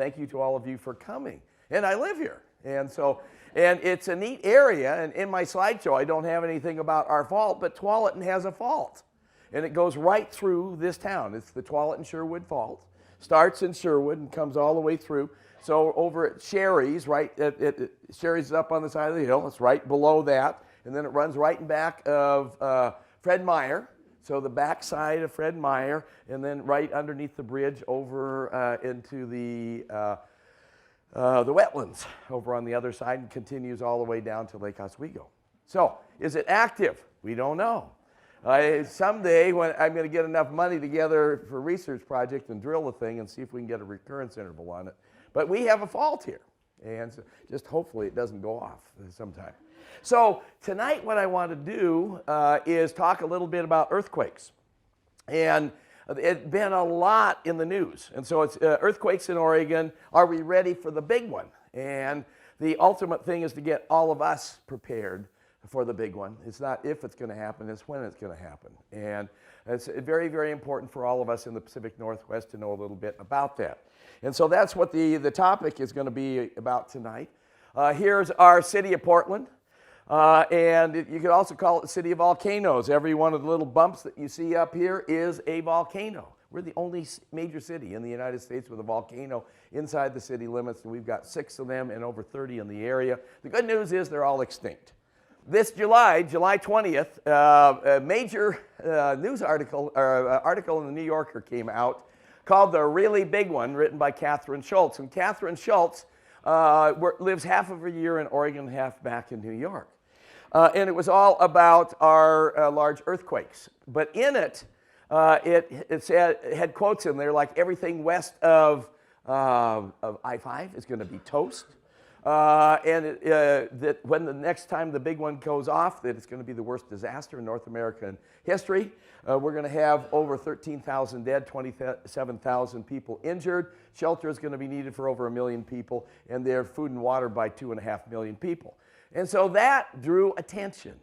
thank you to all of you for coming. And I live here. And it's a neat area. And in my slideshow, I don't have anything about our fault, but Tualatin has a fault. And it goes right through this town. It's the Tualatin-Sherwood Fault. Starts in Sherwood and comes all the way through. So over at Shari's, Shari's up on the side of the hill. It's right below that. And then it runs right in back of Fred Meyer. So the back side of Fred Meyer, and then right underneath the bridge over into the wetlands over on the other side, and continues all the way down to Lake Oswego. So is it active? We don't know. Someday when I'm going to get enough money together for a research project and drill the thing and see if we can get a recurrence interval on it. But we have a fault here, and so just hopefully it doesn't go off sometime. So tonight what I want to do is talk a little bit about earthquakes. And it's been a lot in the news. And so it's earthquakes in Oregon. Are we ready for the big one? And the ultimate thing is to get all of us prepared for the big one. It's not if it's going to happen, it's when it's going to happen. And it's very, very important for all of us in the Pacific Northwest to know a little bit about that. And so that's what the topic is going to be about tonight. Here's our city of Portland. And you could also call it the city of volcanoes. Every one of the little bumps that you see up here is a volcano. We're the only major city in the United States with a volcano inside the city limits, and we've got 6 of them and over 30 in the area. The good news is they're all extinct. This July 20th, a major news article in the New Yorker came out called The Really Big One, written by Catherine Schultz. And Catherine Schultz lives half of a year in Oregon, half back in New York. And it was all about our large earthquakes. But in it, it had quotes in there like everything west of I-5 is going to be toast. That when the next time the big one goes off, that it's going to be the worst disaster in North American history. We're going to have over 13,000 dead, 27,000 people injured. Shelter is going to be needed for over 1 million people, and there's food and water by 2.5 million people. And so that drew attention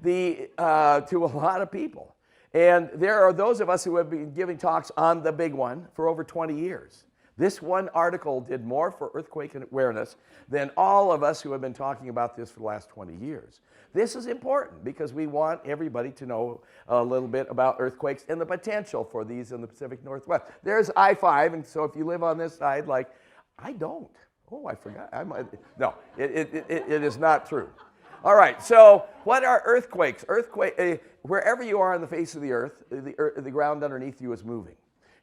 to a lot of people. And there are those of us who have been giving talks on the big one for over 20 years. This one article did more for earthquake awareness than all of us who have been talking about this for the last 20 years. This is important because we want everybody to know a little bit about earthquakes and the potential for these in the Pacific Northwest. There's I-5, and so if you live on this side, like, I don't. Oh, I forgot. No, it is not true. All right, so what are earthquakes? Wherever you are on the face of the earth, the ground underneath you is moving.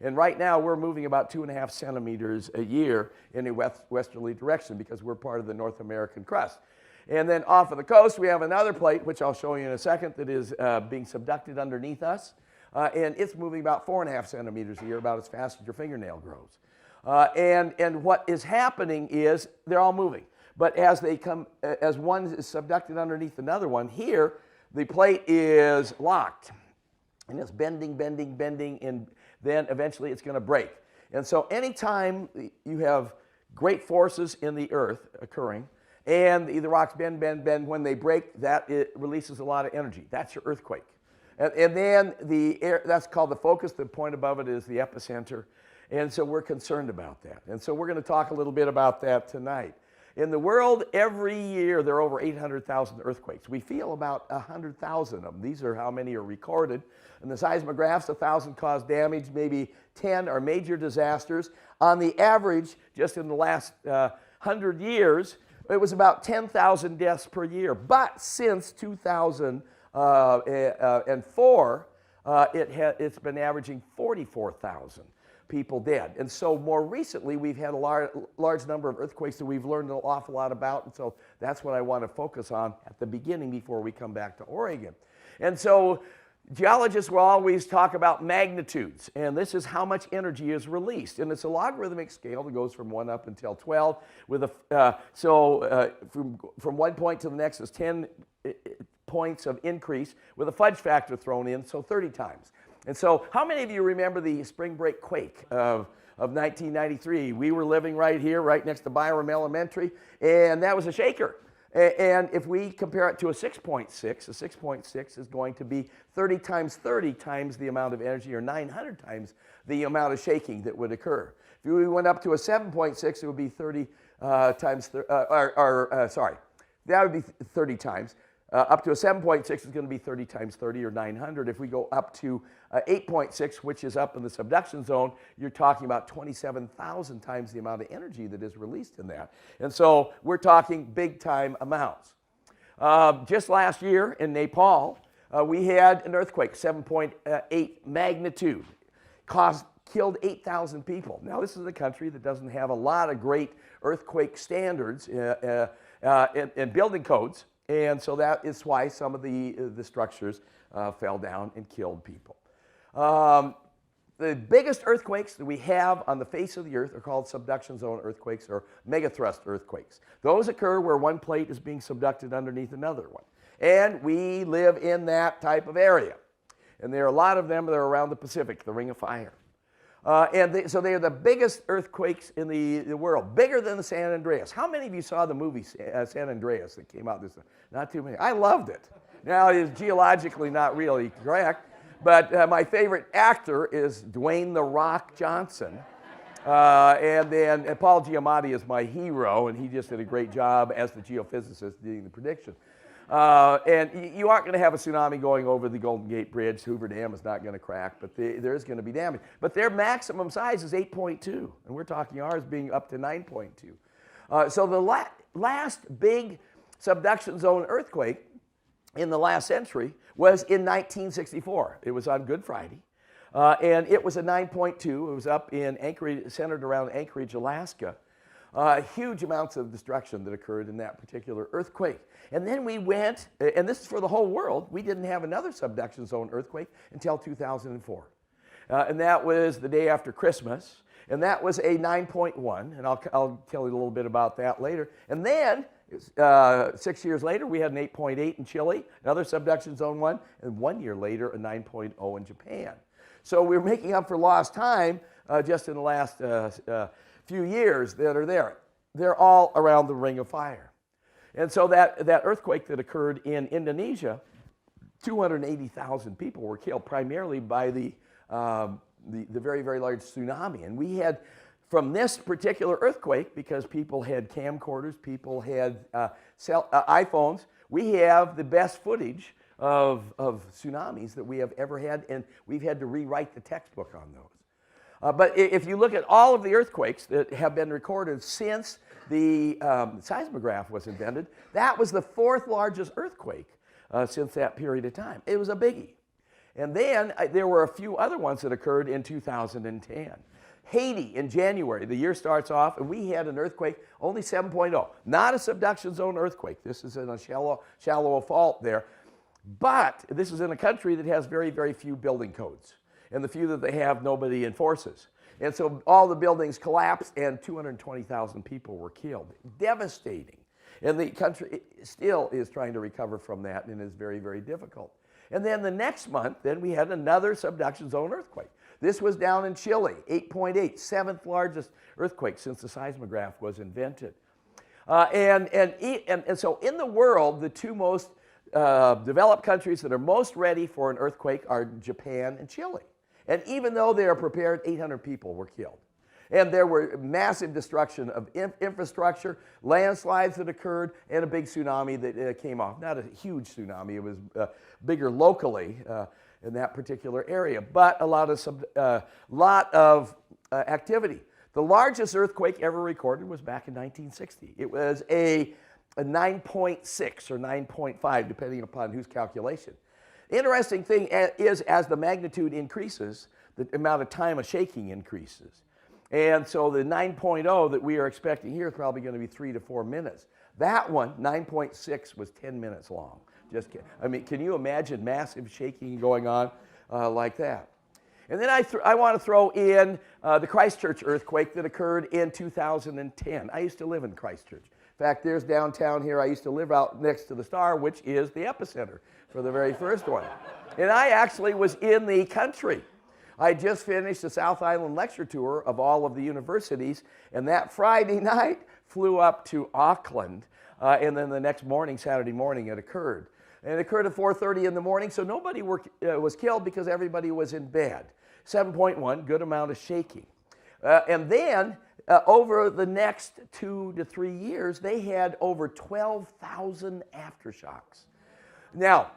And right now, we're moving about 2.5 centimeters a year in a westerly direction because we're part of the North American crust. And then off of the coast, we have another plate, which I'll show you in a second, that is being subducted underneath us. And it's moving about 4.5 centimeters a year, about as fast as your fingernail grows. And what is happening is they're all moving. But as they come, as one is subducted underneath another one, here, the plate is locked. And it's bending, bending, bending, and then eventually it's going to break. And so anytime you have great forces in the earth occurring, and the rocks bend, bend, bend, when they break, it releases a lot of energy. That's your earthquake. And then that's called the focus. The point above it is the epicenter. And so we're concerned about that. And so we're going to talk a little bit about that tonight. In the world, every year, there are over 800,000 earthquakes. We feel about 100,000 of them. These are how many are recorded. And the seismographs, 1,000 cause damage, maybe 10 are major disasters. On the average, just in the last 100 years, it was about 10,000 deaths per year. But since 2004, it's been averaging 44,000 people dead. And so more recently, we've had a large number of earthquakes that we've learned an awful lot about. And so that's what I want to focus on at the beginning before we come back to Oregon. And so geologists will always talk about magnitudes. And this is how much energy is released. And it's a logarithmic scale that goes from 1 up until 12. With from one point to the next is 10 points of increase with a fudge factor thrown in, so 30 times. And so how many of you remember the spring break quake of 1993? We were living right here, right next to Byram Elementary, and that was a shaker. And if we compare it to a 6.6, a 6.6 is going to be 30 times the amount of energy, or 900 times the amount of shaking that would occur. If we went up to a 7.6, it would be 30 times, sorry, that would be 30 times. Up to a 7.6 is going to be 30 times 30, or 900. If we go up to 8.6, which is up in the subduction zone, you're talking about 27,000 times the amount of energy that is released in that. And so we're talking big time amounts. Just last year in Nepal, we had an earthquake, 7.8 magnitude, killed 8,000 people. Now, this is a country that doesn't have a lot of great earthquake standards and building codes. And so that is why some of the structures fell down and killed people. The biggest earthquakes that we have on the face of the earth are called subduction zone earthquakes, or megathrust earthquakes. Those occur where one plate is being subducted underneath another one. And we live in that type of area. And there are a lot of them that are around the Pacific, the Ring of Fire. So they are the biggest earthquakes in the world, bigger than the San Andreas. How many of you saw the movie San Andreas that came out this? Not too many. I loved it. Now, it is geologically not really correct, but my favorite actor is Dwayne "The Rock" Johnson. And then Paul Giamatti is my hero, and he just did a great job as the geophysicist doing the prediction. And you aren't going to have a tsunami going over the Golden Gate Bridge. Hoover Dam is not going to crack, but there is going to be damage. But their maximum size is 8.2, and we're talking ours being up to 9.2. So the last big subduction zone earthquake in the last century was in 1964. It was on Good Friday, and it was a 9.2. It was up in Anchorage, centered around Anchorage, Alaska. Huge amounts of destruction that occurred in that particular earthquake. And then we went, and this is for the whole world, we didn't have another subduction zone earthquake until 2004. And that was the day after Christmas, and that was a 9.1, and I'll tell you a little bit about that later. And then, 6 years later, we had an 8.8 in Chile, another subduction zone 1, and 1 year later, a 9.0 in Japan. So we're making up for lost time just in the last few years that are there. They're all around the Ring of Fire. And so that earthquake that occurred in Indonesia, 280,000 people were killed, primarily by the very, very large tsunami. And we had, from this particular earthquake, because people had camcorders, people had iPhones, we have the best footage of tsunamis that we have ever had, and we've had to rewrite the textbook on those. But if you look at all of the earthquakes that have been recorded since the seismograph was invented, that was the 4th largest earthquake since that period of time. It was a biggie. And then there were a few other ones that occurred in 2010. Haiti in January, the year starts off, and we had an earthquake, only 7.0. Not a subduction zone earthquake. This is in a shallow fault there. But this is in a country that has very, very few building codes. And the few that they have, nobody enforces. And so all the buildings collapsed, and 220,000 people were killed. Devastating. And the country still is trying to recover from that, and is very, very difficult. And then the next month, then we had another subduction zone earthquake. This was down in Chile, 8.8, 7th largest earthquake since the seismograph was invented. And so in the world, the two most developed countries that are most ready for an earthquake are Japan and Chile. And even though they are prepared, 800 people were killed. And there were massive destruction of infrastructure, landslides that occurred, and a big tsunami that came off. Not a huge tsunami, it was bigger locally in that particular area, but a lot of activity. The largest earthquake ever recorded was back in 1960. It was a 9.6 or 9.5, depending upon whose calculation. The interesting thing is, as the magnitude increases, the amount of time of shaking increases. And so the 9.0 that we are expecting here is probably going to be 3 to 4 minutes. That one, 9.6, was 10 minutes long. Just kidding. I mean, can you imagine massive shaking going on like that? And then I want to throw in the Christchurch earthquake that occurred in 2010. I used to live in Christchurch. In fact, there's downtown here. I used to live out next to the Star, which is the epicenter for the very first one. And I actually was in the country. I just finished the South Island lecture tour of all of the universities, and that Friday night flew up to Auckland and then the next morning, Saturday morning, it occurred. And it occurred at 4:30 in the morning, so nobody was killed because everybody was in bed. 7.1, good amount of shaking. And then over the next 2 to 3 years, they had over 12,000 aftershocks. Now,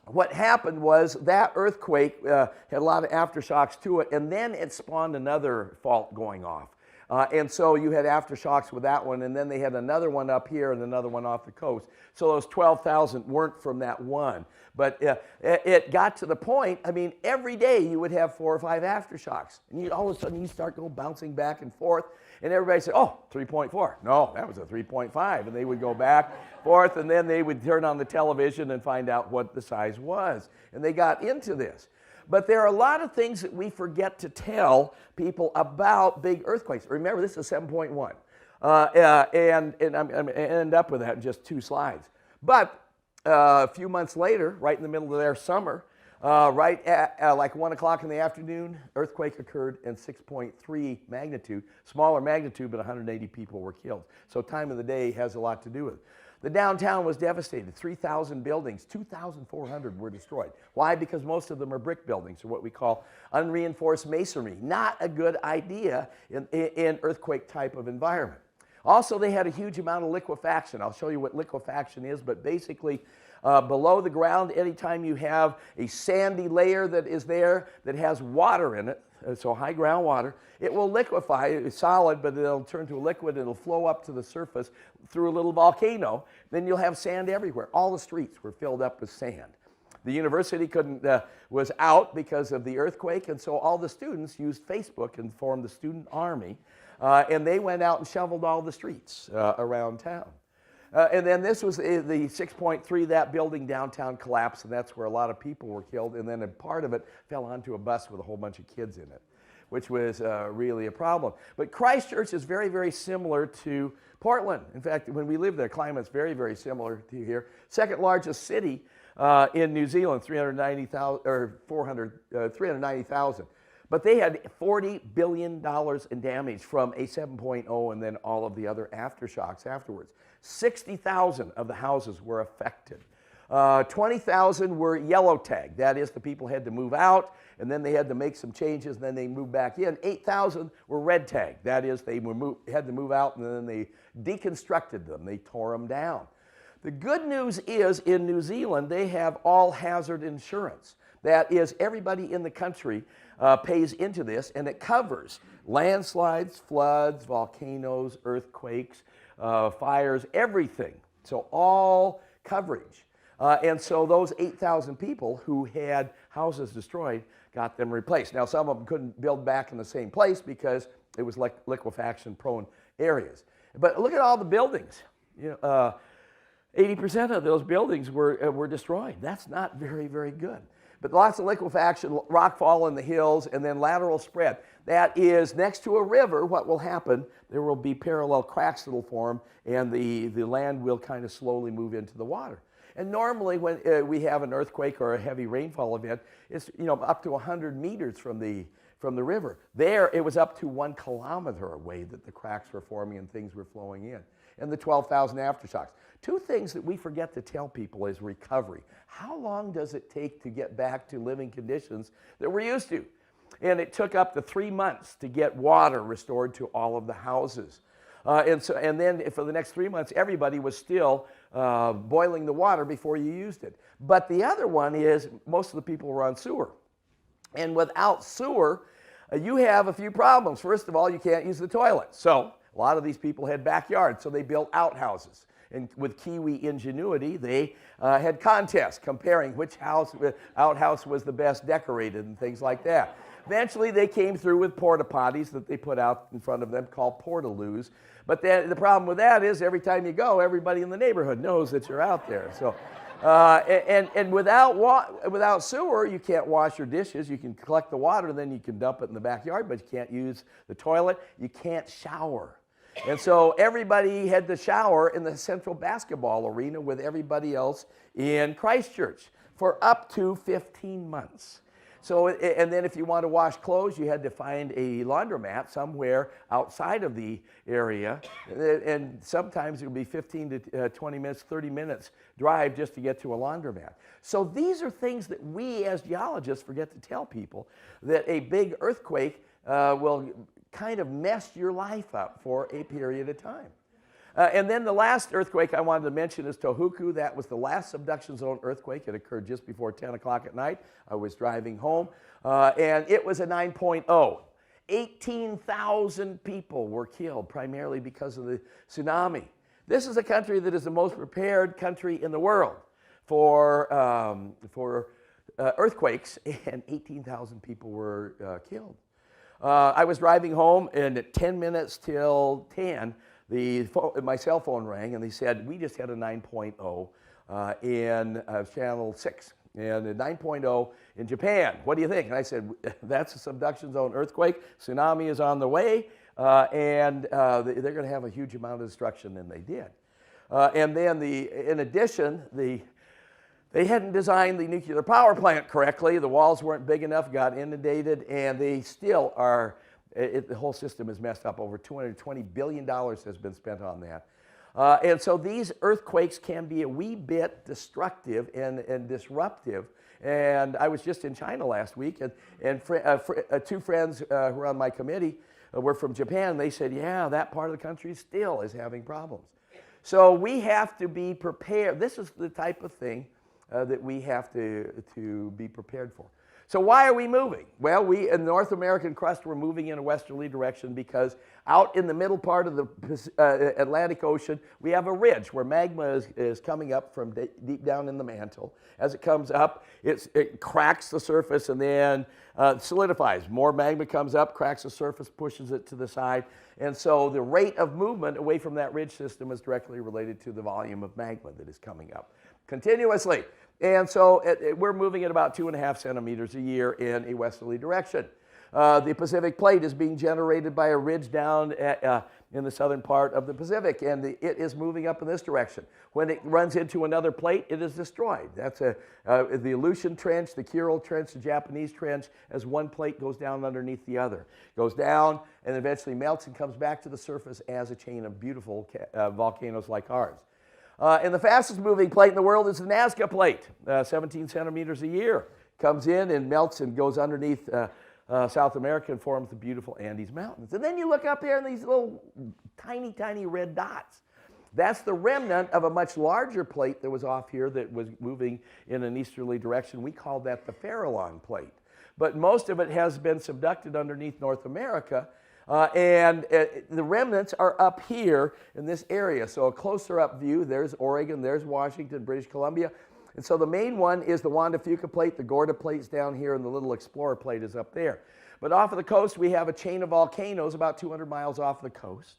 what happened was that earthquake had a lot of aftershocks to it, and then it spawned another fault going off. And so you had aftershocks with that one, and then they had another one up here and another one off the coast. So those 12,000 weren't from that one. But it got to the point, I mean, every day you would have 4 or 5 aftershocks. And all of a sudden you start going bouncing back and forth, and everybody said, oh, 3.4. No, that was a 3.5. And they would go back, forth, and then they would turn on the television and find out what the size was. And they got into this. But there are a lot of things that we forget to tell people about big earthquakes. Remember, this is 7.1. And I'm going to end up with that in just 2 slides. But a few months later, right in the middle of their summer, right at like 1 o'clock in the afternoon, earthquake occurred in 6.3 magnitude, smaller magnitude, but 180 people were killed. So time of the day has a lot to do with it. The downtown was devastated. 3,000 buildings, 2,400 were destroyed. Why? Because most of them are brick buildings, or what we call unreinforced masonry. Not a good idea in earthquake type of environment. Also, they had a huge amount of liquefaction. I'll show you what liquefaction is, but basically below the ground, anytime you have a sandy layer that is there that has water in it, so high groundwater, it will liquefy. It's solid, but it'll turn to a liquid. It'll flow up to the surface through a little volcano. Then you'll have sand everywhere. All the streets were filled up with sand. The university was out because of the earthquake, and so all the students used Facebook and formed the student army, and they went out and shoveled all the streets around town. And then this was the 6.3, that building downtown collapsed, and that's where a lot of people were killed. And then a part of it fell onto a bus with a whole bunch of kids in it, which was really a problem. But Christchurch is very, very similar to Portland. In fact, when we lived there, climate's very, very similar to here. Second largest city in New Zealand, 390,000. But they had $40 billion in damage from a 7.0 and then all of the other aftershocks afterwards. 60,000 of the houses were affected. 20,000 were yellow tagged. That is, the people had to move out, and then they had to make some changes, and then they moved back in. 8,000 were red tagged. That is, they had to move out, and then they deconstructed them. They tore them down. The good news is, in New Zealand, they have all hazard insurance. That is, everybody in the country pays into this, and it covers landslides, floods, volcanoes, earthquakes, fires, everything. So all coverage. And so those 8,000 people who had houses destroyed got them replaced. Now, some of them couldn't build back in the same place because it was like liquefaction-prone areas. But look at all the buildings. 80% of those buildings were destroyed. That's not very, very good. But lots of liquefaction, rockfall in the hills, and then lateral spread. That is, next to a river, what will happen, there will be parallel cracks that will form, and the land will kind of slowly move into the water. And normally when we have an earthquake or a heavy rainfall event, it's up to 100 meters from the river. There, it was up to 1 kilometer away that the cracks were forming and things were flowing in. And the 12,000 aftershocks. 2 things that we forget to tell people is recovery. How long does it take to get back to living conditions that we're used to? And it took up to 3 months to get water restored to all of the houses. And then for the next 3 months, everybody was still boiling the water before you used it. But the other one is most of the people were on sewer. And without sewer, you have a few problems. First of all, you can't use the toilet. So a lot of these people had backyards, so they built outhouses. And with Kiwi ingenuity, they had contests comparing which outhouse was the best decorated and things like that. Eventually, they came through with porta potties that they put out in front of them called portaloos. But then the problem with that is every time you go, everybody in the neighborhood knows that you're out there. So, and without sewer, you can't wash your dishes. You can collect the water, then you can dump it in the backyard, but you can't use the toilet. You can't shower. And so everybody had to shower in the central basketball arena with everybody else in Christchurch for up to 15 months. So, and then if you want to wash clothes, you had to find a laundromat somewhere outside of the area. And sometimes it would be 15 to 20 minutes, 30 minutes drive just to get to a laundromat. So these are things that we as geologists forget to tell people, that a big earthquake will kind of mess your life up for a period of time. And then the last earthquake I wanted to mention is Tohoku. That was the last subduction zone earthquake. It occurred just before 10 o'clock at night. I was driving home, and it was a 9.0. 18,000 people were killed, primarily because of the tsunami. This is a country that is the most prepared country in the world for earthquakes, and 18,000 people were killed. I was driving home, and at 10 minutes till 10, my cell phone rang, and they said, we just had a 9.0 in channel 6, and a 9.0 in Japan. What do you think? And I said, that's a subduction zone earthquake. Tsunami is on the way, and they're going to have a huge amount of destruction, and they did. And then, in addition, they hadn't designed the nuclear power plant correctly. The walls weren't big enough, got inundated, and they still are. The whole system is messed up. Over $220 billion has been spent on that. And so these earthquakes can be a wee bit destructive and disruptive. And I was just in China last week, and two friends who are on my committee were from Japan. They said, yeah, that part of the country still is having problems. So we have to be prepared. This is the type of thing that we have to be prepared for. So why are we moving? Well, we in the North American crust, we're moving in a westerly direction because out in the middle part of the Atlantic Ocean, we have a ridge where magma is coming up from deep down in the mantle. As it comes up, it cracks the surface and then solidifies. More magma comes up, cracks the surface, pushes it to the side. And so the rate of movement away from that ridge system is directly related to the volume of magma that is coming up continuously. And so we're moving at about 2.5 centimeters a year in a westerly direction. The Pacific plate is being generated by a ridge down in the southern part of the Pacific, and it is moving up in this direction. When it runs into another plate, it is destroyed. That's the Aleutian Trench, the Kuril Trench, the Japanese Trench, as one plate goes down underneath the other. Goes down and eventually melts and comes back to the surface as a chain of beautiful volcanoes like ours. And the fastest moving plate in the world is the Nazca plate, 17 centimeters a year. Comes in and melts and goes underneath South America and forms the beautiful Andes Mountains. And then you look up there and these little tiny, tiny red dots. That's the remnant of a much larger plate that was off here that was moving in an easterly direction. We call that the Farallon plate. But most of it has been subducted underneath North America. And the remnants are up here in this area. So a closer up view, there's Oregon, there's Washington, British Columbia. And so the main one is the Juan de Fuca plate, the Gorda plate's down here, and the little Explorer plate is up there. But off of the coast, we have a chain of volcanoes about 200 miles off the coast.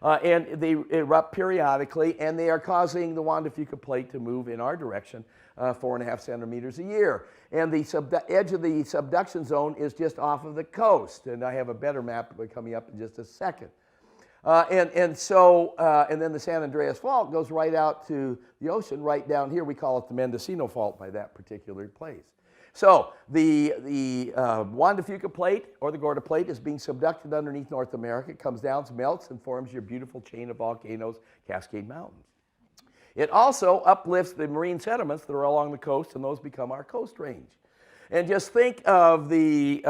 And they erupt periodically, and they are causing the Juan de Fuca plate to move in our direction 4.5 centimeters a year. And the edge of the subduction zone is just off of the coast. And I have a better map coming up in just a second. And then the San Andreas Fault goes right out to the ocean, right down here. We call it the Mendocino Fault by that particular place. So the Juan de Fuca plate or the Gorda plate is being subducted underneath North America. It comes down, melts, and forms your beautiful chain of volcanoes, Cascade Mountains. It also uplifts the marine sediments that are along the coast, and those become our coast range. And just think of the,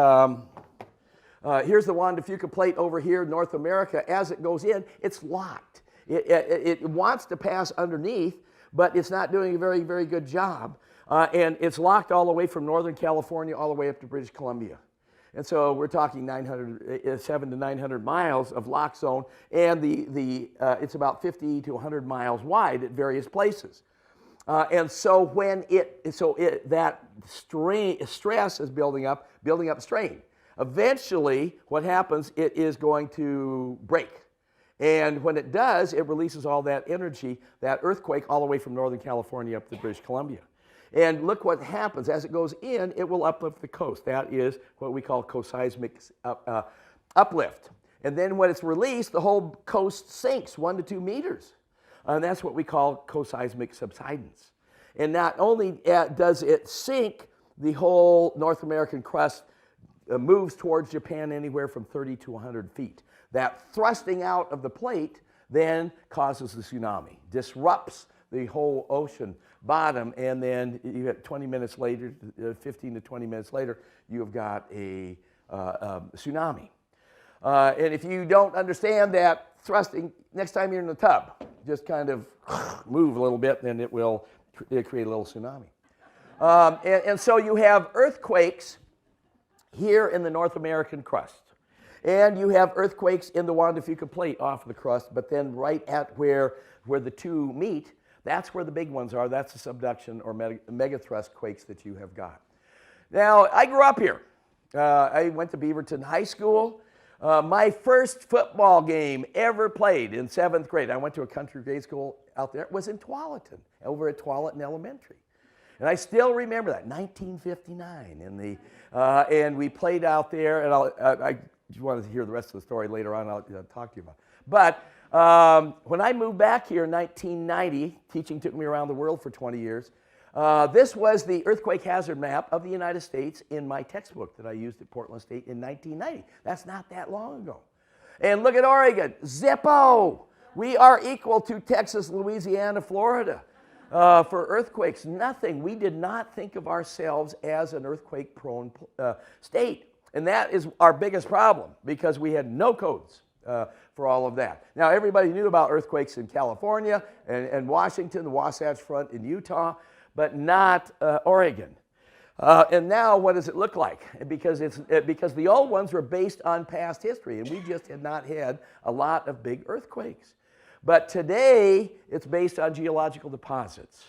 here's the Juan de Fuca plate over here, North America. As it goes in, it's locked. It wants to pass underneath, but it's not doing a very, very good job. And it's locked all the way from Northern California all the way up to British Columbia. And so we're talking 700 to 900 miles of lock zone, and it's about 50 to 100 miles wide at various places. And so when that stress is building up strain. Eventually, what happens, it is going to break. And when it does, it releases all that energy, that earthquake, all the way from Northern California up to British Columbia. And look what happens. As it goes in, it will uplift the coast. That is what we call coseismic uplift. And then when it's released, the whole coast sinks 1 to 2 meters. And that's what we call coseismic subsidence. And not only does it sink the whole North American crust moves towards Japan anywhere from 30 to 100 feet. That thrusting out of the plate then causes the tsunami, disrupts the whole ocean bottom, and then you get 20 minutes later, 15 to 20 minutes later, you've got a tsunami. And if you don't understand that thrusting, next time you're in the tub, just kind of move a little bit, and it will create a little tsunami. And so you have earthquakes here in the North American crust. And you have earthquakes in the Juan de Fuca plate off of the crust, but then right at where the two meet, that's where the big ones are. That's the subduction or megathrust quakes that you have got. Now, I grew up here. I went to Beaverton High School. My first football game ever played in 7th grade, I went to a country grade school out there, was in Tualatin, over at Tualatin Elementary. And I still remember that, 1959. And we played out there, and I wanted to hear the rest of the story later on, I'll talk to you about it. But when I moved back here in 1990, teaching took me around the world for 20 years, this was the earthquake hazard map of the United States in my textbook that I used at Portland State in 1990. That's not that long ago. And look at Oregon, Zippo! We are equal to Texas, Louisiana, Florida. For earthquakes, nothing. We did not think of ourselves as an earthquake-prone state. And that is our biggest problem, because we had no codes for all of that. Now, everybody knew about earthquakes in California and Washington, the Wasatch Front in Utah, but not Oregon. And now, what does it look like? Because the old ones were based on past history, and we just had not had a lot of big earthquakes. But today, it's based on geological deposits.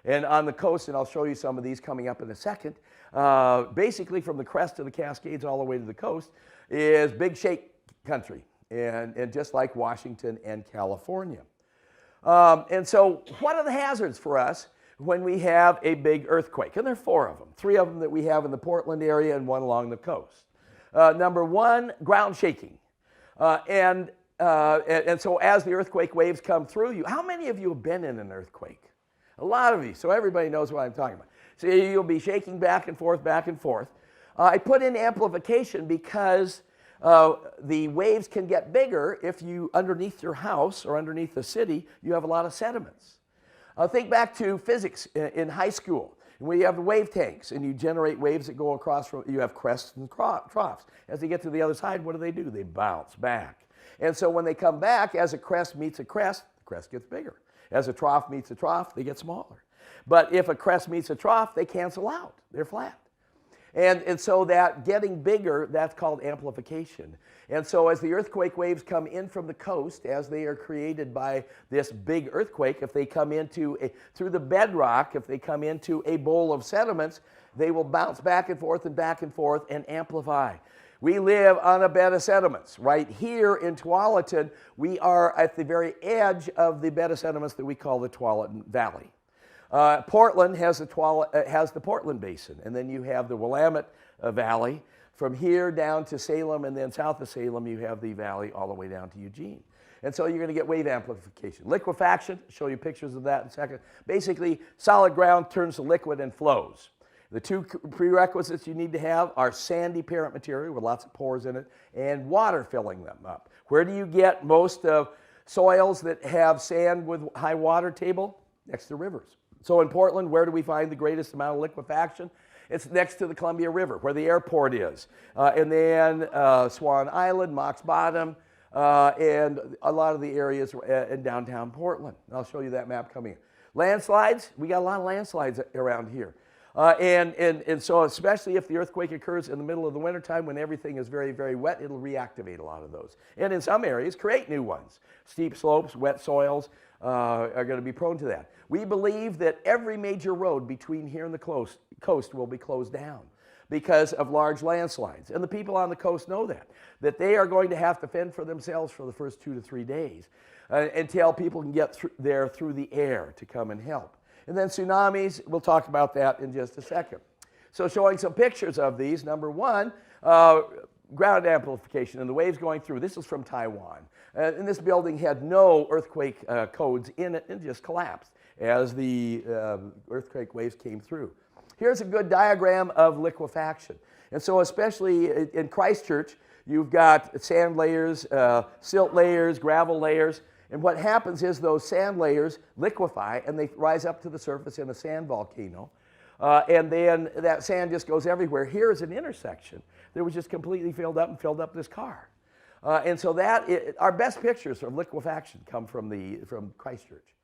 And on the coast, and I'll show you some of these coming up in a second, basically from the crest of the Cascades all the way to the coast is big shake country, and just like Washington and California. And so what are the hazards for us when we have a big earthquake? And there are 4 of them, 3 of them that we have in the Portland area and 1 along the coast. Number 1, ground shaking. And so as the earthquake waves come through you, how many of you have been in an earthquake? A lot of you, so everybody knows what I'm talking about. So you'll be shaking back and forth, back and forth. I put in amplification because the waves can get bigger if you, underneath your house or underneath the city, you have a lot of sediments. Think back to physics in high school, where you have the wave tanks and you generate waves that go across from, you have crests and troughs. As they get to the other side, what do? They bounce back. And so when they come back, as a crest meets a crest, the crest gets bigger. As a trough meets a trough, they get smaller. But if a crest meets a trough, they cancel out. They're flat. And so that getting bigger, that's called amplification. And so as the earthquake waves come in from the coast, as they are created by this big earthquake, if they come through the bedrock, if they come into a bowl of sediments, they will bounce back and forth and amplify. We live on a bed of sediments. Right here in Tualatin, we are at the very edge of the bed of sediments that we call the Tualatin Valley. Portland has the Portland Basin, and then you have the Willamette Valley. From here down to Salem, and then south of Salem, you have the valley all the way down to Eugene. And so you're going to get wave amplification. Liquefaction, I'll show you pictures of that in a second. Basically, solid ground turns to liquid and flows. The 2 prerequisites you need to have are sandy parent material with lots of pores in it and water filling them up. Where do you get most of soils that have sand with high water table? Next to rivers. So in Portland, where do we find the greatest amount of liquefaction? It's next to the Columbia River, where the airport is. And then Swan Island, Mox Bottom, and a lot of the areas in downtown Portland. I'll show you that map coming in. Landslides, we got a lot of landslides around here. And so especially if the earthquake occurs in the middle of the wintertime when everything is very, very wet, it'll reactivate a lot of those. And in some areas, create new ones. Steep slopes, wet soils are going to be prone to that. We believe that every major road between here and the coast will be closed down because of large landslides. And the people on the coast know that they are going to have to fend for themselves for the first 2 to 3 days until people can get there through the air to come and help. And then tsunamis, we'll talk about that in just a second. So showing some pictures of these. Number 1, ground amplification and the waves going through. This is from Taiwan. And this building had no earthquake codes in it and just collapsed as the earthquake waves came through. Here's a good diagram of liquefaction. And so especially in Christchurch, you've got sand layers, silt layers, gravel layers. And what happens is those sand layers liquefy and they rise up to the surface in a sand volcano. And then that sand just goes everywhere. Here is an intersection that was just completely filled up and filled up this car. And so our best pictures of liquefaction come from Christchurch.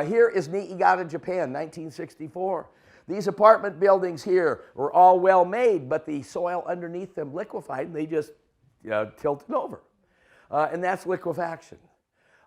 Here is Niigata, Japan, 1964. These apartment buildings here were all well made, but the soil underneath them liquefied and they just tilted over. And that's liquefaction.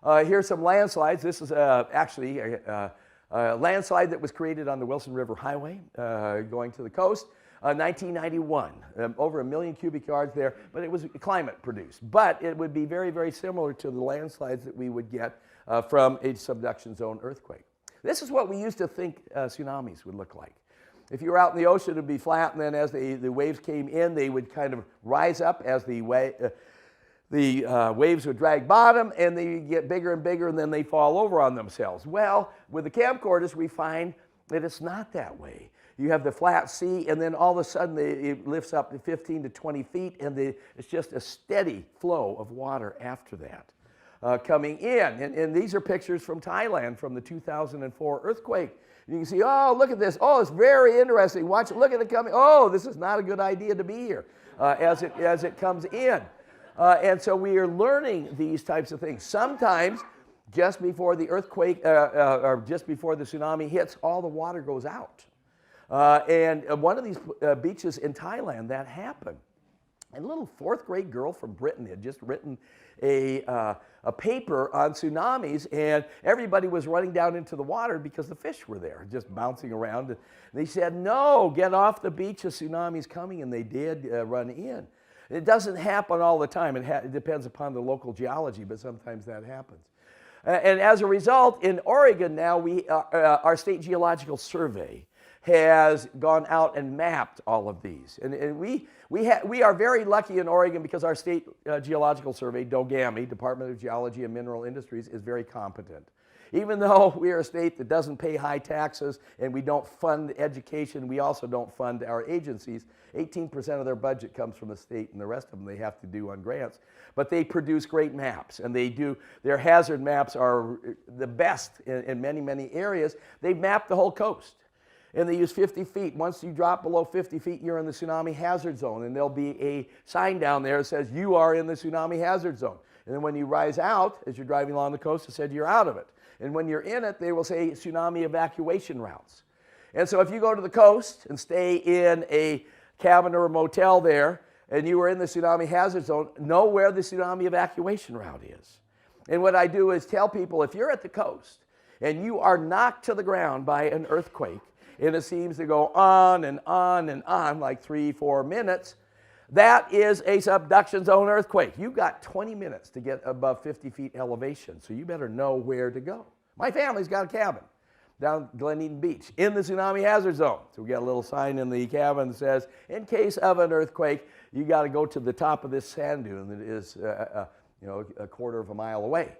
Here's some landslides. This is actually a landslide that was created on the Wilson River Highway going to the coast. 1991, over 1 million cubic yards there, but it was climate produced. But it would be very, very similar to the landslides that we would get from a subduction zone earthquake. This is what we used to think tsunamis would look like. If you were out in the ocean, it would be flat, and then as the waves came in, they would kind of rise up as the waves would drag bottom, and they get bigger and bigger, and then they fall over on themselves. Well, with the camcorders, we find that it's not that way. You have the flat sea, and then all of a sudden it lifts up to 15 to 20 feet, and it's just a steady flow of water after that coming in. And these are pictures from Thailand from the 2004 earthquake. And you can see, oh, look at this. Oh, it's very interesting. Watch it. Look at it coming. Oh, this is not a good idea to be here as it comes in. And so we are learning these types of things. Sometimes just before the earthquake or just before the tsunami hits, all the water goes out. And one of these beaches in Thailand, that happened. And a little fourth grade girl from Britain had just written a paper on tsunamis, and everybody was running down into the water because the fish were there, just bouncing around. And they said, no, get off the beach, a tsunami's coming, and they did run in. It doesn't happen all the time. It depends upon the local geology, but sometimes that happens. And as a result, in Oregon now, our State Geological Survey has gone out and mapped all of these. And we are very lucky in Oregon because our State Geological Survey, DOGAMI, Department of Geology and Mineral Industries, is very competent. Even though we are a state that doesn't pay high taxes and we don't fund education, we also don't fund our agencies. 18% of their budget comes from the state, and the rest of them they have to do on grants. But they produce great maps, and their hazard maps are the best in many, many areas. They've mapped the whole coast. And they use 50 feet. Once you drop below 50 feet, you're in the tsunami hazard zone. And there'll be a sign down there that says you are in the tsunami hazard zone. And then when you rise out, as you're driving along the coast, it said you're out of it. And when you're in it, they will say tsunami evacuation routes. And so if you go to the coast and stay in a cabin or a motel there, and you are in the tsunami hazard zone, know where the tsunami evacuation route is. And what I do is tell people, if you're at the coast and you are knocked to the ground by an earthquake, and it seems to go on and on and on, like 3-4 minutes, that is a subduction zone earthquake. You've got 20 minutes to get above 50 feet elevation, so you better know where to go. My family's got a cabin down Glen Eden Beach in the tsunami hazard zone. So we got a little sign in the cabin that says, in case of an earthquake, you got to go to the top of this sand dune that is a quarter of a mile away.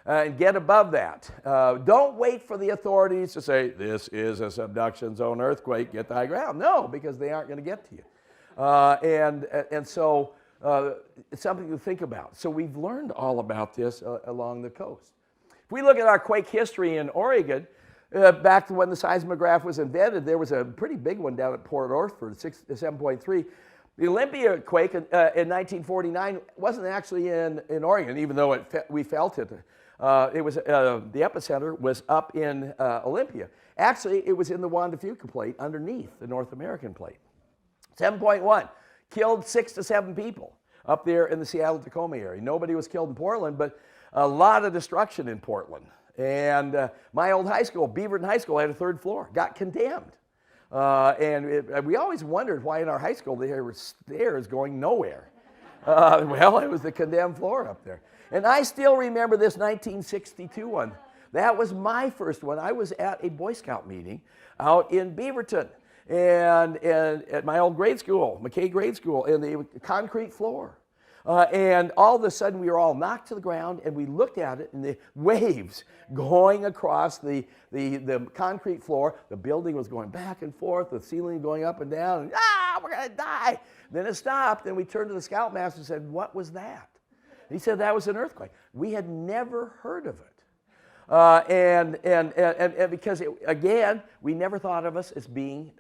And get above that. Don't wait for the authorities to say, this is a subduction zone earthquake, get to high ground. No, because they aren't going to get to you. And so it's something to think about. So we've learned all about this along the coast. If we look at our quake history in Oregon, back to when the seismograph was invented, there was a pretty big one down at Port Orford, 7.3. The Olympia quake in 1949 wasn't actually in Oregon, even though we felt it. The epicenter was up in Olympia. Actually, it was in the Juan de Fuca plate underneath the North American plate. 7.1 killed 6 to 7 people up there in the Seattle-Tacoma area. Nobody was killed in Portland, but a lot of destruction in Portland. And my old high school, Beaverton High School, had a 3rd floor, got condemned. We always wondered why in our high school there were stairs going nowhere. Well, it was the condemned floor up there. And I still remember this 1962 one. That was my first one. I was at a Boy Scout meeting out in Beaverton and at my old grade school, McKay Grade School, in the concrete floor. And all of a sudden, we were all knocked to the ground, and we looked at it, and the waves going across the concrete floor. The building was going back and forth, the ceiling going up and down, and we're going to die. Then it stopped, and we turned to the scoutmaster and said, what was that? And he said, that was an earthquake. We had never heard of it. And because, again, we never thought of us as being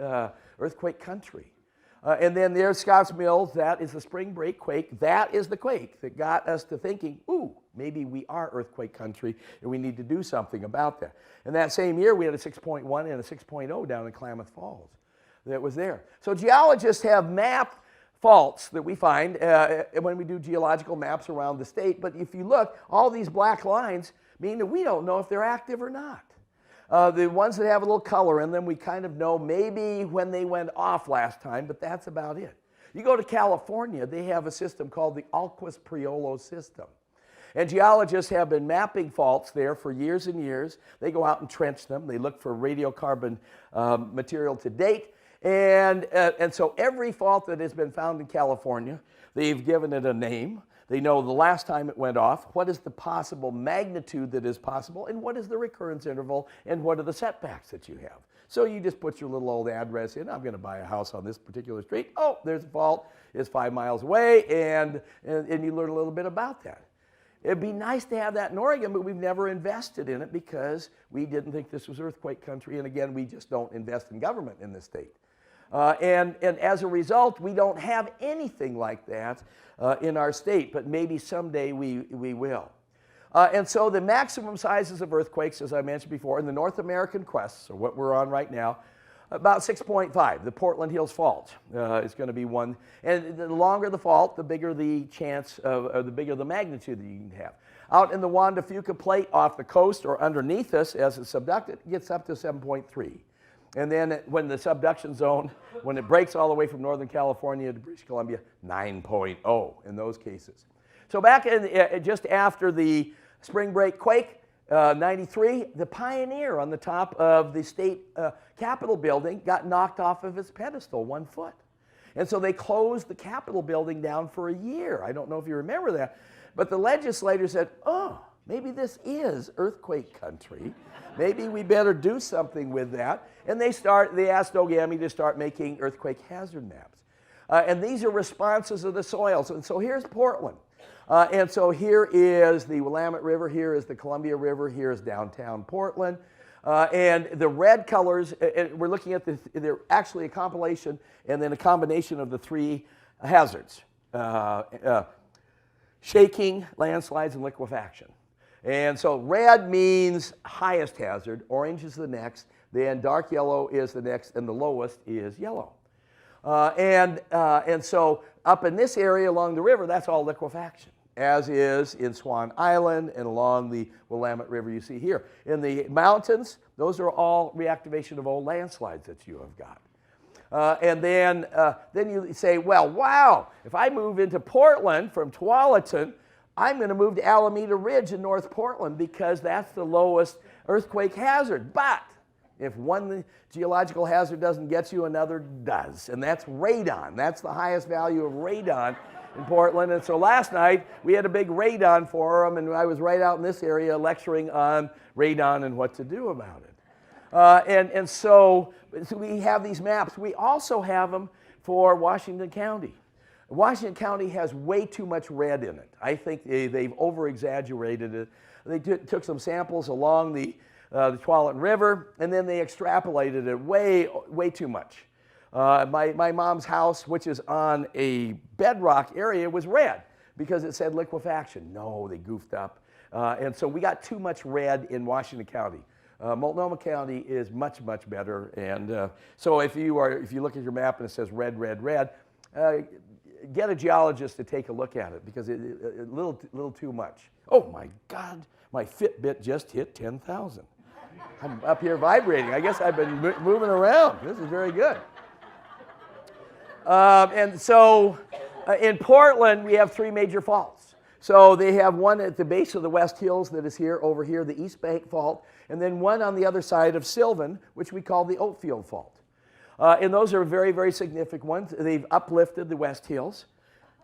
earthquake country. And then there's Scotts Mills. That is the spring break quake. That is the quake that got us to thinking, ooh, maybe we are earthquake country and we need to do something about that. And that same year, we had a 6.1 and a 6.0 down in Klamath Falls that was there. So geologists have mapped faults that we find when we do geological maps around the state. But if you look, all these black lines mean that we don't know if they're active or not. The ones that have a little color in them, we kind of know maybe when they went off last time, but that's about it. You go to California, they have a system called the Alquist-Priolo system. And geologists have been mapping faults there for years and years. They go out and trench them. They look for radiocarbon material to date. And so every fault that has been found in California, they've given it a name. They know the last time it went off, what is the possible magnitude that is possible, and what is the recurrence interval, and what are the setbacks that you have. So you just put your little old address in. I'm going to buy a house on this particular street. Oh, there's a fault. It's 5 miles away, and you learn a little bit about that. It'd be nice to have that in Oregon, but we've never invested in it because we didn't think this was earthquake country, and again, we just don't invest in government in this state. And as a result, we don't have anything like that in our state, but maybe someday we will. And so the maximum sizes of earthquakes, as I mentioned before, in the North American crust, so what we're on right now, about 6.5. The Portland Hills Fault is going to be one. And the longer the fault, the bigger the chance or the bigger the magnitude that you can have. Out in the Juan de Fuca Plate off the coast or underneath us as it's subducted, it gets up to 7.3. And then when the subduction zone, when it breaks all the way from Northern California to British Columbia, 9.0 in those cases. So back in, just after the spring break quake, 93, the Pioneer on the top of the state Capitol building got knocked off of its pedestal 1 foot. And so they closed the Capitol building down for a year. I don't know if you remember that. But the legislators said, oh, maybe this is earthquake country. Maybe we better do something with that. And they asked Ogami to start making earthquake hazard maps. And these are responses of the soils. And so here's Portland. And so here is the Willamette River, here is the Columbia River, here is downtown Portland. And the red colors, we're looking at they're actually a compilation and then a combination of the three hazards. Shaking, landslides, and liquefaction. And so red means highest hazard, orange is the next, then dark yellow is the next, and the lowest is yellow. And so up in this area along the river, that's all liquefaction, as is in Swan Island and along the Willamette River you see here. In the mountains, those are all reactivation of old landslides that you have got. And then you say, well, wow, if I move into Portland from Tualatin, I'm going to move to Alameda Ridge in North Portland because that's the lowest earthquake hazard. But if one geological hazard doesn't get you, another does. And that's radon. That's the highest value of radon in Portland. And so last night, we had a big radon forum, and I was right out in this area lecturing on radon and what to do about it. So we have these maps. We also have them for Washington County. Washington County has way too much red in it. I think they've over-exaggerated it. They took some samples along the Tualatin River, and then they extrapolated it way too much. My mom's house, which is on a bedrock area, was red because it said liquefaction. No, they goofed up. And so we got too much red in Washington County. Multnomah County is much, much better. And so if you look at your map and it says red, red, red, get a geologist to take a look at it because it's a little too much. Oh my God, my Fitbit just hit 10,000. I'm up here vibrating. I guess I've been moving around. This is very good. And so in Portland, we have three major faults. So they have one at the base of the West Hills that is here, over here, the East Bank Fault, and then one on the other side of Sylvan, which we call the Oatfield Fault. And those are very, very significant ones. They've uplifted the West Hills.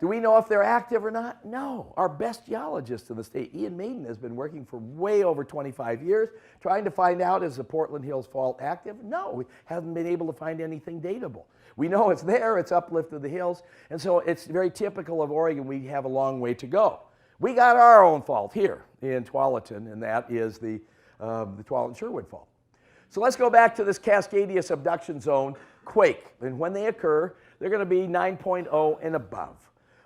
Do we know if they're active or not? No. Our best geologist in the state, Ian Maiden, has been working for way over 25 years trying to find out, is the Portland Hills Fault active? No, we haven't been able to find anything datable. We know it's there, it's uplifted the hills, and so it's very typical of Oregon. We have a long way to go. We got our own fault here in Tualatin, and that is the Tualatin-Sherwood Fault. So let's go back to this Cascade Subduction Zone quake, and when they occur, they're going to be 9.0 and above.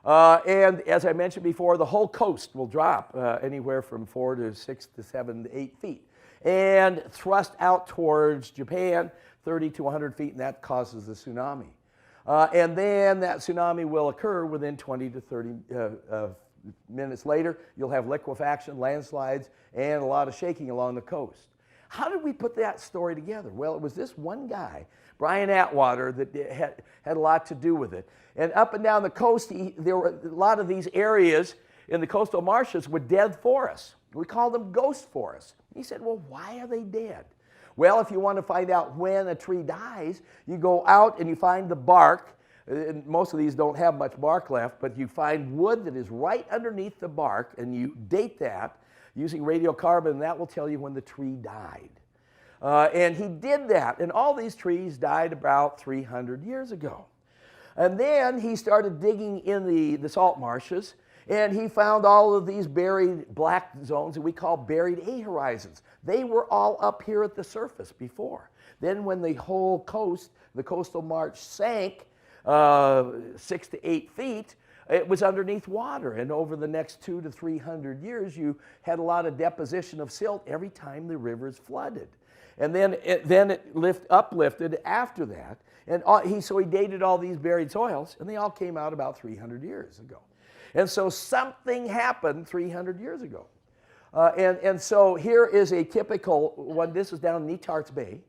And as I mentioned before, the whole coast will drop anywhere from 4 to 6 to 7 to 8 feet and thrust out towards Japan 30 to 100 feet, and that causes the tsunami. And then that tsunami will occur within 20 to 30 minutes later. You'll have liquefaction, landslides, and a lot of shaking along the coast. How did we put that story together? Well, it was this one guy, Brian Atwater, that had a lot to do with it. And up and down the coast, there were a lot of these areas in the coastal marshes with dead forests. We called them ghost forests. He said, well, why are they dead? Well, if you want to find out when a tree dies, you go out and you find the bark. And most of these don't have much bark left, but you find wood that is right underneath the bark, and you date that using radiocarbon, and that will tell you when the tree died. And he did that, and all these trees died about 300 years ago. And then he started digging in the salt marshes, and he found all of these buried black zones that we call buried A horizons. They were all up here at the surface before. Then when the whole coast, the coastal march sank 6 to 8 feet, it was underneath water, and over the next 200 to 300 years, you had a lot of deposition of silt every time the rivers flooded. And then it uplifted after that, and so he dated all these buried soils, and they all came out about 300 years ago. And so something happened 300 years ago. And so here is a typical one. This is down in Netarts Bay.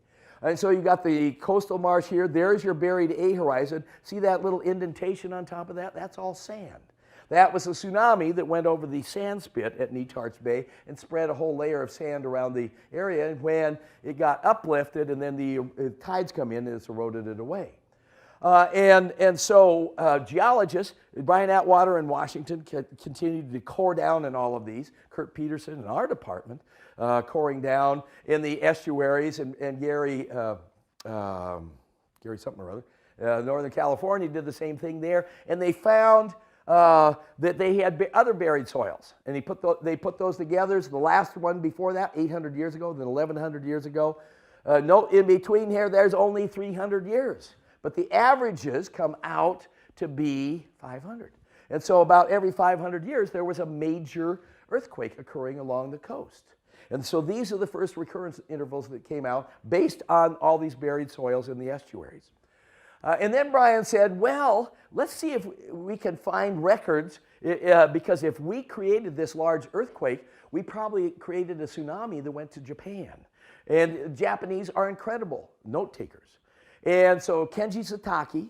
And so you've got the coastal marsh here. There's your buried A horizon. See that little indentation on top of that? That's all sand. That was a tsunami that went over the sand spit at Netarts Bay and spread a whole layer of sand around the area. And when it got uplifted and then the tides come in, it's eroded it away. And so geologists, Brian Atwater in Washington, continued to core down in all of these. Kurt Peterson in our department, coring down in the estuaries, and Gary something or other, Northern California did the same thing there, and they found that they had other buried soils, and they put those together. So the last one before that, 800 years ago, then 1100 years ago. No, in between here, there's only 300 years. But the averages come out to be 500. And so about every 500 years, there was a major earthquake occurring along the coast. And so these are the first recurrence intervals that came out based on all these buried soils in the estuaries. And then Brian said, well, let's see if we can find records, because if we created this large earthquake, we probably created a tsunami that went to Japan. And Japanese are incredible note takers. And so Kenji Satake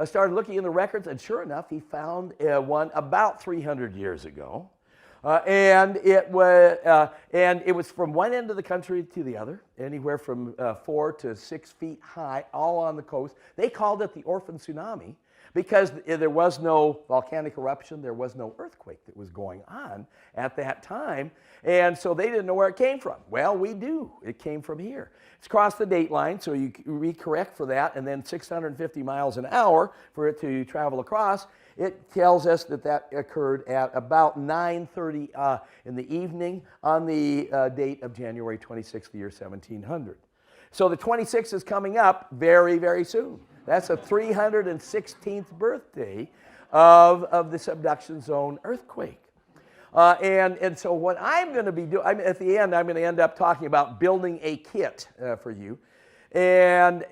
started looking in the records, and sure enough, he found one about 300 years ago. And it was from one end of the country to the other, anywhere from 4 to 6 feet high, all on the coast. They called it the orphan tsunami because there was no volcanic eruption, there was no earthquake that was going on at that time, and so they didn't know where it came from. Well, we do. It came from here. It's across the date line, so you recorrect for that, and then 650 miles an hour for it to travel across. It tells us that that occurred at about 9:30 in the evening on the date of January 26th, the year 1700. So the 26th is coming up very, very soon. That's the 316th birthday of the subduction zone earthquake. And so what I'm going to be doing, at the end, I'm going to end up talking about building a kit for you. And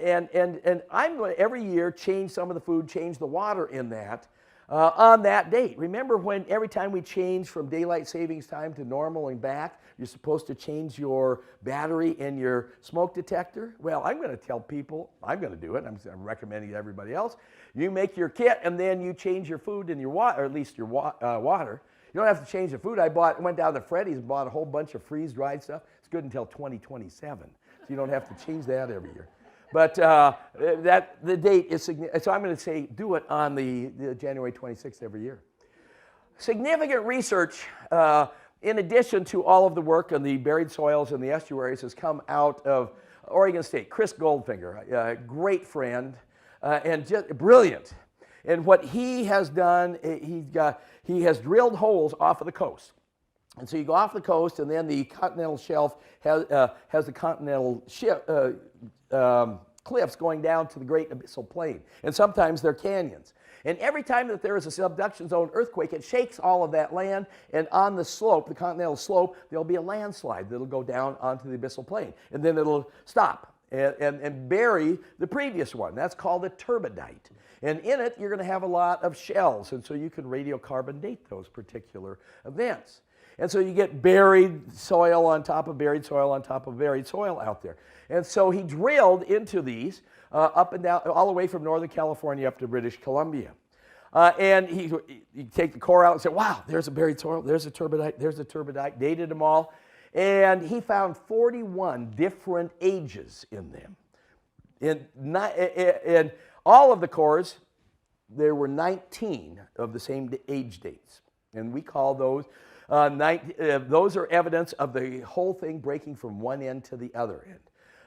I'm going to every year change some of the food, change the water in that on that date. Remember when every time we change from daylight savings time to normal and back, you're supposed to change your battery in your smoke detector? Well, I'm going to tell people, I'm going to do it, I'm recommending to everybody else, you make your kit and then you change your food and your water, or at least your water. You don't have to change the food. Went down to Freddy's and bought a whole bunch of freeze-dried stuff. It's good until 2027, so you don't have to change that every year. But the date is significant. So I'm going to say do it on the January 26th every year. significant research, in addition to all of the work on the buried soils and the estuaries, has come out of Oregon State. Chris Goldfinger, a great friend, and just brilliant. And what he has done, he has drilled holes off of the coast. And so you go off the coast, and then the continental shelf has the continental cliffs going down to the Great Abyssal Plain. And sometimes they're canyons. And every time that there is a subduction zone earthquake, it shakes all of that land, and on the slope, the continental slope, there'll be a landslide that'll go down onto the Abyssal Plain. And then it'll stop and bury the previous one. That's called a turbidite. And in it, you're going to have a lot of shells, and so you can radiocarbon date those particular events. And so you get buried soil on top of buried soil on top of buried soil out there. And so he drilled into these up and down, all the way from Northern California up to British Columbia. And he take the core out and say, wow, there's a buried soil, there's a turbidite, dated them all. And he found 41 different ages in them. In all of the cores, there were 19 of the same age dates. And we call those, those are evidence of the whole thing breaking from one end to the other end.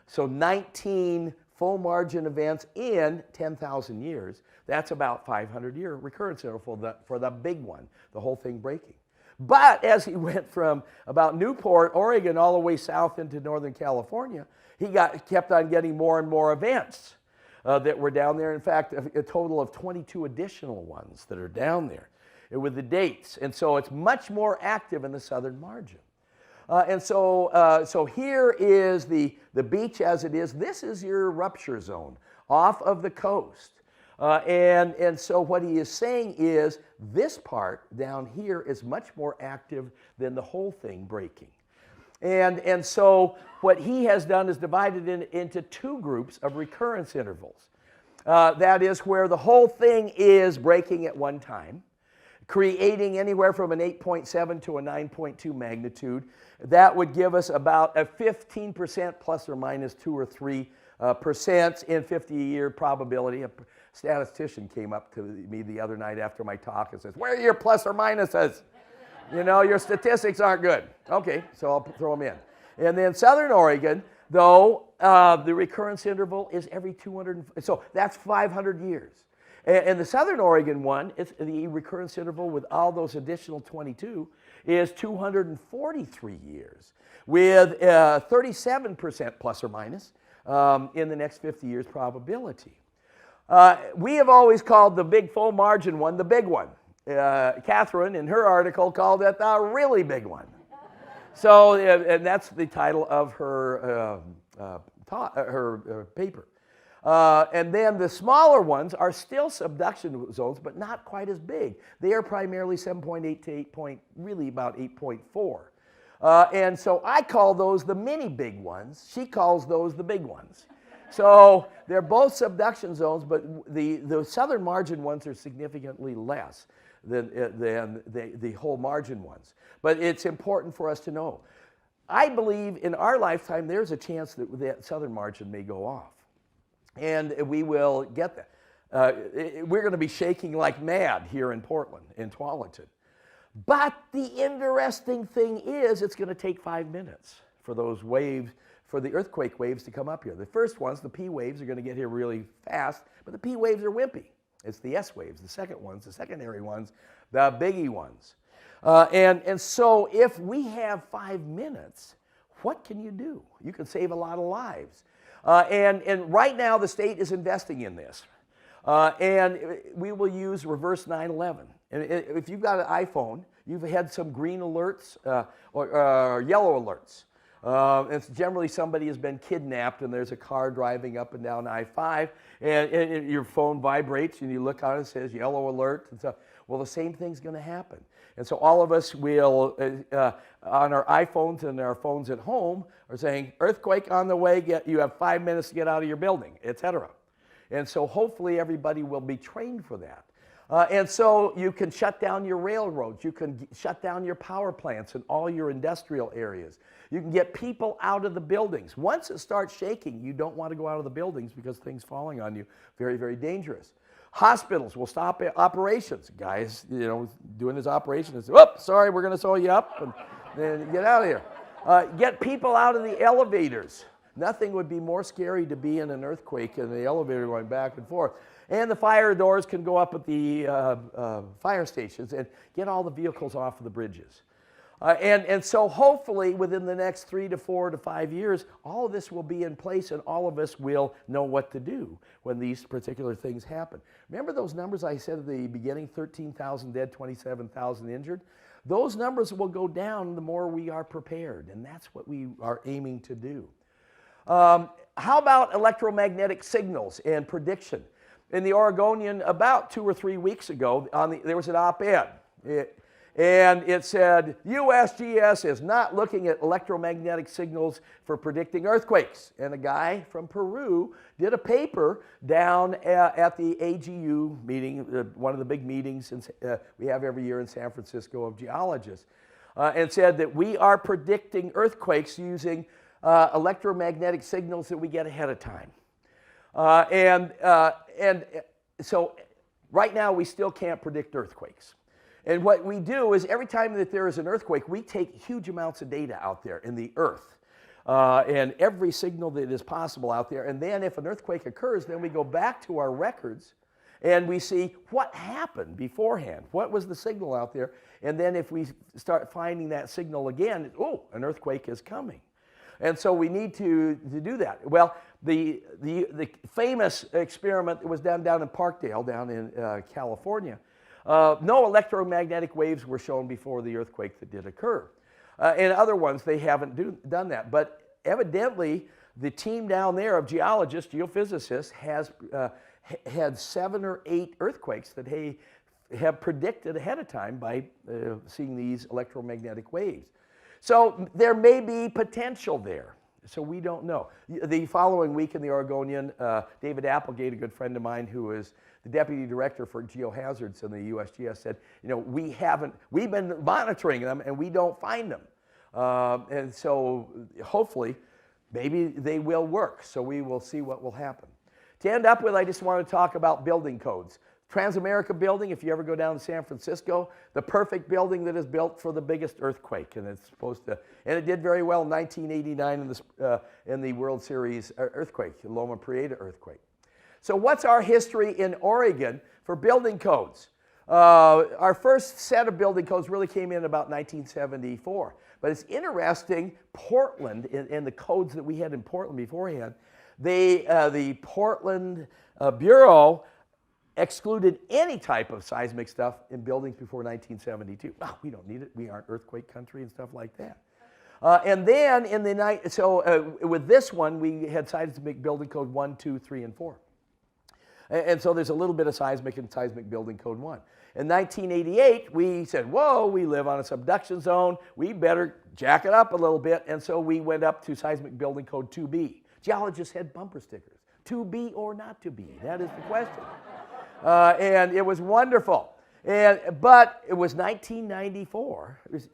So 19 full margin events in 10,000 years, that's about 500-year recurrence interval for the big one, the whole thing breaking. But as he went from about Newport, Oregon, all the way south into Northern California, he kept on getting more and more events that were down there. In fact, a total of 22 additional ones that are down there with the dates. And so it's much more active in the southern margin. So here is the beach as it is. This is your rupture zone off of the coast. And so what he is saying is this part down here is much more active than the whole thing breaking. And so what he has done is divided into two groups of recurrence intervals. That is where the whole thing is breaking at one time, creating anywhere from an 8.7 to a 9.2 magnitude. That would give us about a 15% plus or minus 2 or 3% in 50-year probability. A statistician came up to me the other night after my talk and says, where are your plus or minuses? You know, your statistics aren't good. Okay, so I'll throw them in. And then Southern Oregon, though, the recurrence interval is every 200, so that's 500 years. And the Southern Oregon one, the recurrence interval with all those additional 22 is 243 years with 37% plus or minus in the next 50 years probability. We have always called the big full margin one the big one. Catherine, in her article, called it the really big one. So, and that's the title of her, paper. And then the smaller ones are still subduction zones, but not quite as big. They are primarily 7.8 to really about 8.4. And so I call those the mini big ones. She calls those the big ones. So they're both subduction zones, but the southern margin ones are significantly less than the whole margin ones. But it's important for us to know. I believe in our lifetime there's a chance that that southern margin may go off. And we will get that. We're going to be shaking like mad here in Portland, in Tualatin. But the interesting thing is it's going to take 5 minutes for those waves, for the earthquake waves to come up here. The first ones, the P waves, are going to get here really fast, but the P waves are wimpy. It's the S waves, the second ones, the secondary ones, the biggie ones. And so if we have 5 minutes, what can you do? You can save a lot of lives. And right now the state is investing in this. And we will use reverse 9/11. And if you've got an iPhone, you've had some green alerts or yellow alerts. It's generally somebody has been kidnapped and there's a car driving up and down I-5 and your phone vibrates and you look on it and it says yellow alert and stuff. Well, the same thing's going to happen. And so all of us will, on our iPhones and our phones at home, are saying, earthquake on the way, you have 5 minutes to get out of your building, etc. And so hopefully everybody will be trained for that. And so you can shut down your railroads, you can shut down your power plants and all your industrial areas. You can get people out of the buildings. Once it starts shaking, you don't want to go out of the buildings because things falling on you, very, very dangerous. Hospitals will stop operations. Guys, doing his operation and say, "Oh, sorry, we're going to sew you up," and then get out of here. Get people out of the elevators. Nothing would be more scary to be in an earthquake and the elevator going back and forth. And the fire doors can go up at the fire stations and get all the vehicles off of the bridges. And so hopefully within the next 3 to 4 to 5 years, all of this will be in place and all of us will know what to do when these particular things happen. Remember those numbers I said at the beginning, 13,000 dead, 27,000 injured? Those numbers will go down the more we are prepared, and that's what we are aiming to do. How about electromagnetic signals and prediction? In the Oregonian, about 2 or 3 weeks ago, there was an op-ed. And it said, USGS is not looking at electromagnetic signals for predicting earthquakes. And a guy from Peru did a paper down at the AGU meeting, one of the big meetings we have every year in San Francisco of geologists, and said that we are predicting earthquakes using electromagnetic signals that we get ahead of time. And so right now we still can't predict earthquakes. And what we do is every time that there is an earthquake, we take huge amounts of data out there in the earth and every signal that is possible out there. And then if an earthquake occurs, then we go back to our records and we see what happened beforehand. What was the signal out there? And then if we start finding that signal again, oh, an earthquake is coming. And so we need to do that. Well, the famous experiment that was done down in Parkdale, down in California, no electromagnetic waves were shown before the earthquake that did occur. And other ones, they haven't done that. But evidently, the team down there of geologists, geophysicists, has had 7 or 8 earthquakes that they have predicted ahead of time by seeing these electromagnetic waves. So there may be potential there. So we don't know. The following week in the Oregonian, David Applegate, a good friend of mine who is the deputy director for geohazards in the USGS, said, we've been monitoring them and we don't find them. And so hopefully, maybe they will work. So we will see what will happen. To end up with, I just want to talk about building codes. Transamerica building, if you ever go down to San Francisco, the perfect building that is built for the biggest earthquake. And it's supposed to, and it did very well in 1989 in the World Series earthquake, the Loma Prieta earthquake. So what's our history in Oregon for building codes? Our first set of building codes really came in about 1974. But it's interesting, Portland, and the codes that we had in Portland beforehand, the Portland Bureau excluded any type of seismic stuff in buildings before 1972. Oh, we don't need it. We aren't earthquake country and stuff like that. And then in the night, so with this one, we had seismic building code 1, 2, 3, and 4. And so there's a little bit of seismic in seismic building code 1. In 1988, we said, whoa, we live on a subduction zone. We better jack it up a little bit. And so we went up to seismic building code 2B. Geologists had bumper stickers. To be or not to be? That is the question. And it was wonderful. But it was 1994, it was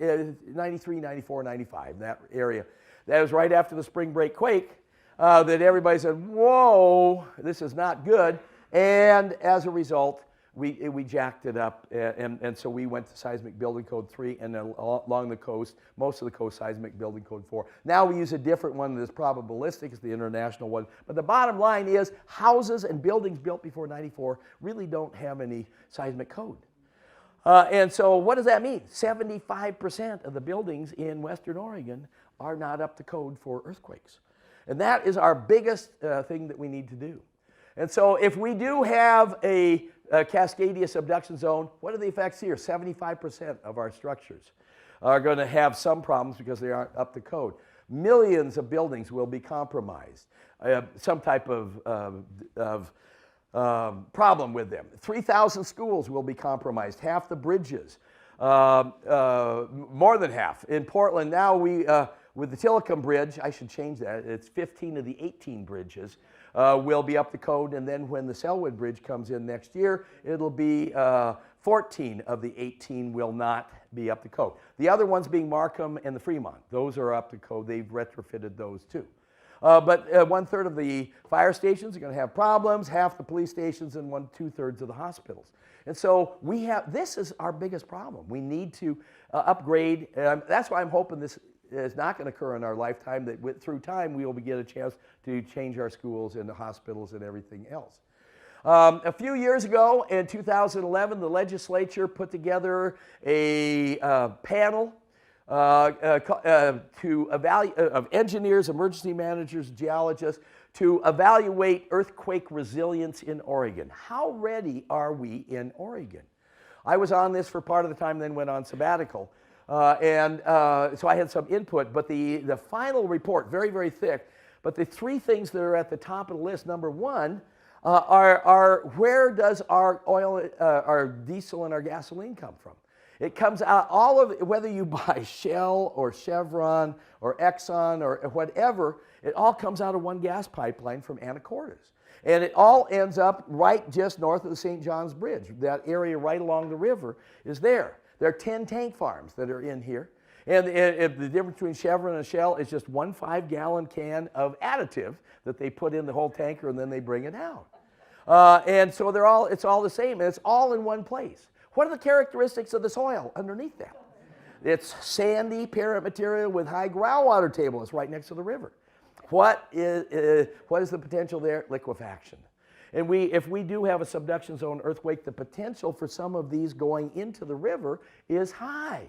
93, 94, 95, that area. That was right after the spring break quake that everybody said, whoa, this is not good. And as a result, we jacked it up. And so we went to seismic building code 3 and along the coast, most of the coast, seismic building code 4. Now we use a different one that is probabilistic. It's the international one. But the bottom line is houses and buildings built before 94 really don't have any seismic code. And so what does that mean? 75% of the buildings in Western Oregon are not up to code for earthquakes. And that is our biggest thing that we need to do. And so if we do have a Cascade Subduction Zone, what are the effects here? 75% of our structures are going to have some problems because they aren't up to code. Millions of buildings will be compromised, some type of problem with them. 3,000 schools will be compromised, half the bridges, more than half. In Portland now, with the Tillicum Bridge, I should change that, it's 15 of the 18 bridges will be up to code, and then when the Selwood Bridge comes in next year, it'll be 14 of the 18 will not be up to code. The other ones being Markham and the Fremont, those are up to code. They've retrofitted those too. But one-third of the fire stations are going to have problems, half the police stations, and two-thirds of the hospitals. And so this is our biggest problem. We need to upgrade. That's why I'm hoping this is not going to occur in our lifetime, that through time we will get a chance to change our schools and the hospitals and everything else. A few years ago, in 2011, the legislature put together a panel of engineers, emergency managers, geologists, to evaluate earthquake resilience in Oregon. How ready are we in Oregon? I was on this for part of the time, then went on sabbatical. So I had some input, but the final report, very, very thick, but the three things that are at the top of the list, number one, are where does our oil, our diesel and our gasoline come from? It comes out, all of it, whether you buy Shell or Chevron or Exxon or whatever, it all comes out of one gas pipeline from Anacortes. And it all ends up right just north of the St. John's Bridge. That area right along the river is there. There are 10 tank farms that are in here. And the difference between Chevron and Shell is just 1 5-gallon can of additive that they put in the whole tanker and then they bring it out. And so it's all the same, and it's all in one place. What are the characteristics of the soil underneath that? It's sandy parent material with high groundwater table. It's right next to the river. What is the potential there? Liquefaction. And if we do have a subduction zone earthquake, the potential for some of these going into the river is high.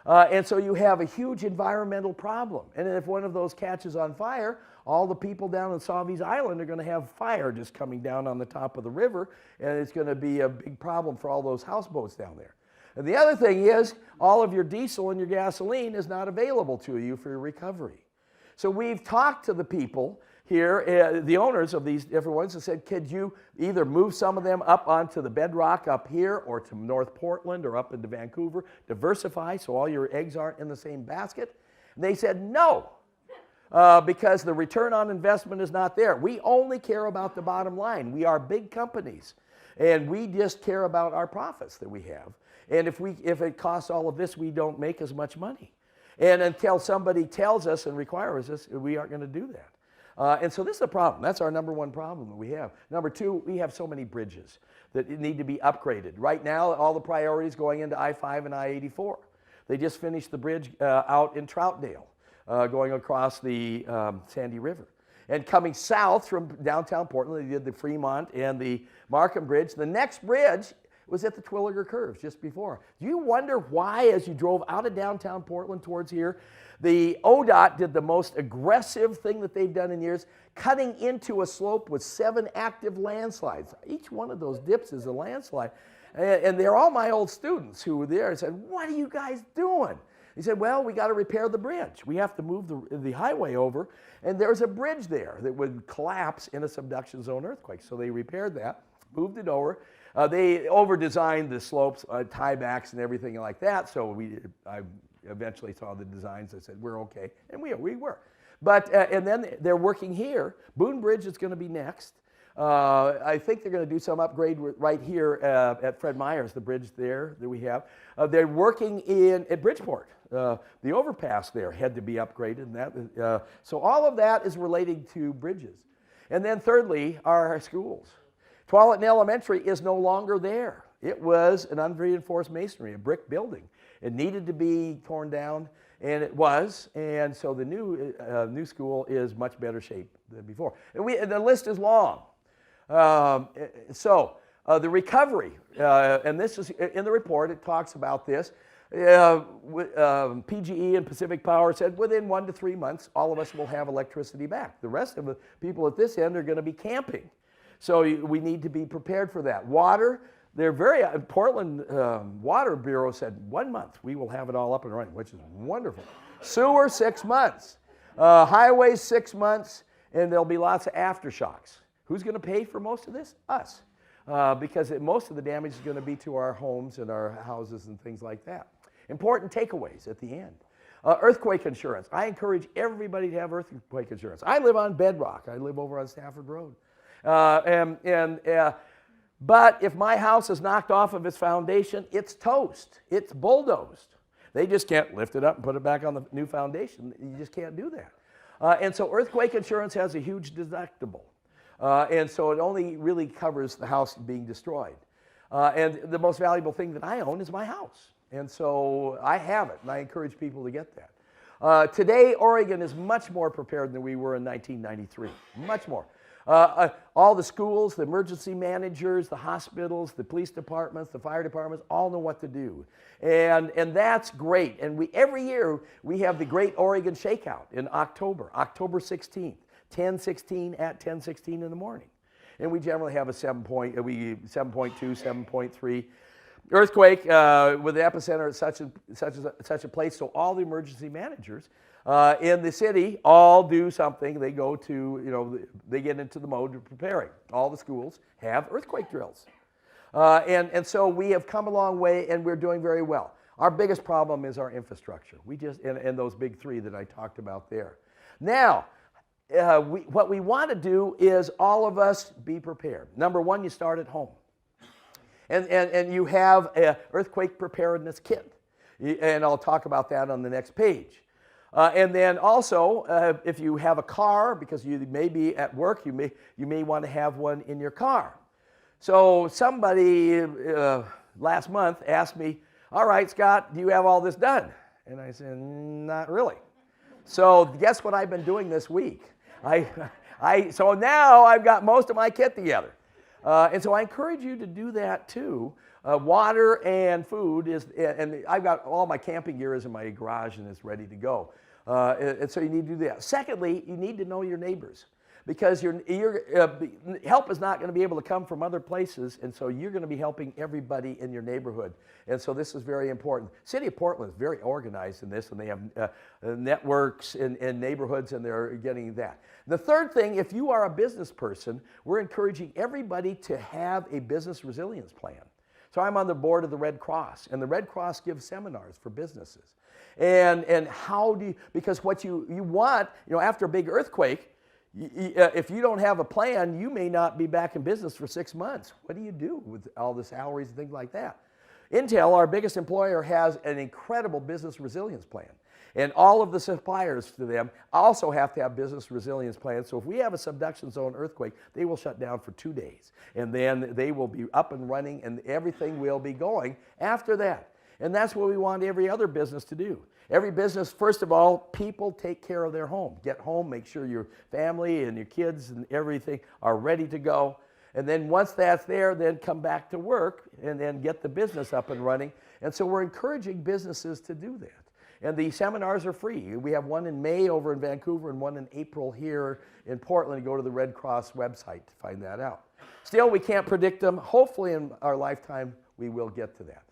And so you have a huge environmental problem. And if one of those catches on fire, all the people down in Sauvies Island are going to have fire just coming down on the top of the river, and it's going to be a big problem for all those houseboats down there. And the other thing is, all of your diesel and your gasoline is not available to you for your recovery. So we've talked to the people here, the owners of these different ones, and said, could you either move some of them up onto the bedrock up here or to North Portland or up into Vancouver, diversify so all your eggs aren't in the same basket? And they said no, because the return on investment is not there. We only care about the bottom line. We are big companies, and we just care about our profits that we have. And if it costs all of this, we don't make as much money. And until somebody tells us and requires us, we aren't going to do that. And so this is a problem. That's our number one problem that we have. Number two, we have so many bridges that need to be upgraded. Right now, all the priorities going into I-5 and I-84. They just finished the bridge out in Troutdale, going across the Sandy River. And coming south from downtown Portland, they did the Fremont and the Markham Bridge. The next bridge was at the Twilliger Curves just before. Do you wonder why, as you drove out of downtown Portland towards here, the ODOT did the most aggressive thing that they've done in years, cutting into a slope with 7 active landslides. Each one of those dips is a landslide. And they're all my old students who were there and said, what are you guys doing? He said, well, we got to repair the bridge. We have to move the highway over, and there's a bridge there that would collapse in a subduction zone earthquake. So they repaired that, moved it over. They over-designed the slopes, tiebacks and everything like that, so I eventually saw the designs. I said, we're okay, and we were. But, and then they're working here. Boone Bridge is going to be next. I think they're going to do some upgrade right here at Fred Meyer's, the bridge there that we have. They're working at Bridgeport. The overpass there had to be upgraded. And that, so all of that is relating to bridges. And then thirdly, our schools. Tualatin Elementary is no longer there. It was an unreinforced masonry, a brick building. It needed to be torn down, and it was. And so the new school is much better shape than before. And the list is long. The recovery, and this is in the report, it talks about this. PGE and Pacific Power said within 1 to 3 months, all of us will have electricity back. The rest of the people at this end are going to be camping. So we need to be prepared for that. Water, Portland Water Bureau said 1 month, we will have it all up and running, which is wonderful. Sewer, 6 months. Highways, 6 months, and there'll be lots of aftershocks. Who's going to pay for most of this? Us. Because most of the damage is going to be to our homes and our houses and things like that. Important takeaways at the end. Earthquake insurance. I encourage everybody to have earthquake insurance. I live on bedrock. I live over on Stafford Road. But if my house is knocked off of its foundation, it's toast. It's bulldozed. They just can't lift it up and put it back on the new foundation. You just can't do that. And so earthquake insurance has a huge deductible. And so it only really covers the house being destroyed. And the most valuable thing that I own is my house. And so I have it, and I encourage people to get that. Today, Oregon is much more prepared than we were in 1993, much more. All the schools, the emergency managers, the hospitals, the police departments, the fire departments, all know what to do. And that's great. And every year, we have the Great Oregon Shakeout in October 16th, 10:16 at 10:16 in the morning. And we generally have a 7.2, 7.3 earthquake with the epicenter at such a place. So all the emergency managers in the city all do something. They go to, they get into the mode of preparing. All the schools have earthquake drills. And so we have come a long way, and we're doing very well. Our biggest problem is our infrastructure. And those big three that I talked about there. Now, what we want to do is all of us be prepared. Number one, you start at home. And you have an earthquake preparedness kit. And I'll talk about that on the next page. And then also, if you have a car, because you may be at work, you may want to have one in your car. So somebody last month asked me, all right, Scott, do you have all this done? And I said, not really. So guess what I've been doing this week? So now I've got most of my kit together. And so I encourage you to do that too. Water and food and I've got all my camping gear is in my garage and it's ready to go. And so you need to do that. Secondly, you need to know your neighbors, because help is not going to be able to come from other places, and so you're going to be helping everybody in your neighborhood. And so this is very important. City of Portland is very organized in this, and they have networks in neighborhoods, and they're getting that. The third thing, if you are a business person, we're encouraging everybody to have a business resilience plan. So I'm on the board of the Red Cross, and the Red Cross gives seminars for businesses. And how do you, because what you want, after a big earthquake, if you don't have a plan, you may not be back in business for 6 months. What do you do with all the salaries and things like that? Intel, our biggest employer, has an incredible business resilience plan. And all of the suppliers to them also have to have business resilience plans. So if we have a subduction zone earthquake, they will shut down for 2 days. And then they will be up and running, and everything will be going after that. And that's what we want every other business to do. Every business, first of all, people take care of their home. Get home, make sure your family and your kids and everything are ready to go. And then once that's there, then come back to work and then get the business up and running. And so we're encouraging businesses to do that. And the seminars are free. We have one in May over in Vancouver and one in April here in Portland. Go to the Red Cross website to find that out. Still, we can't predict them. Hopefully in our lifetime, we will get to that.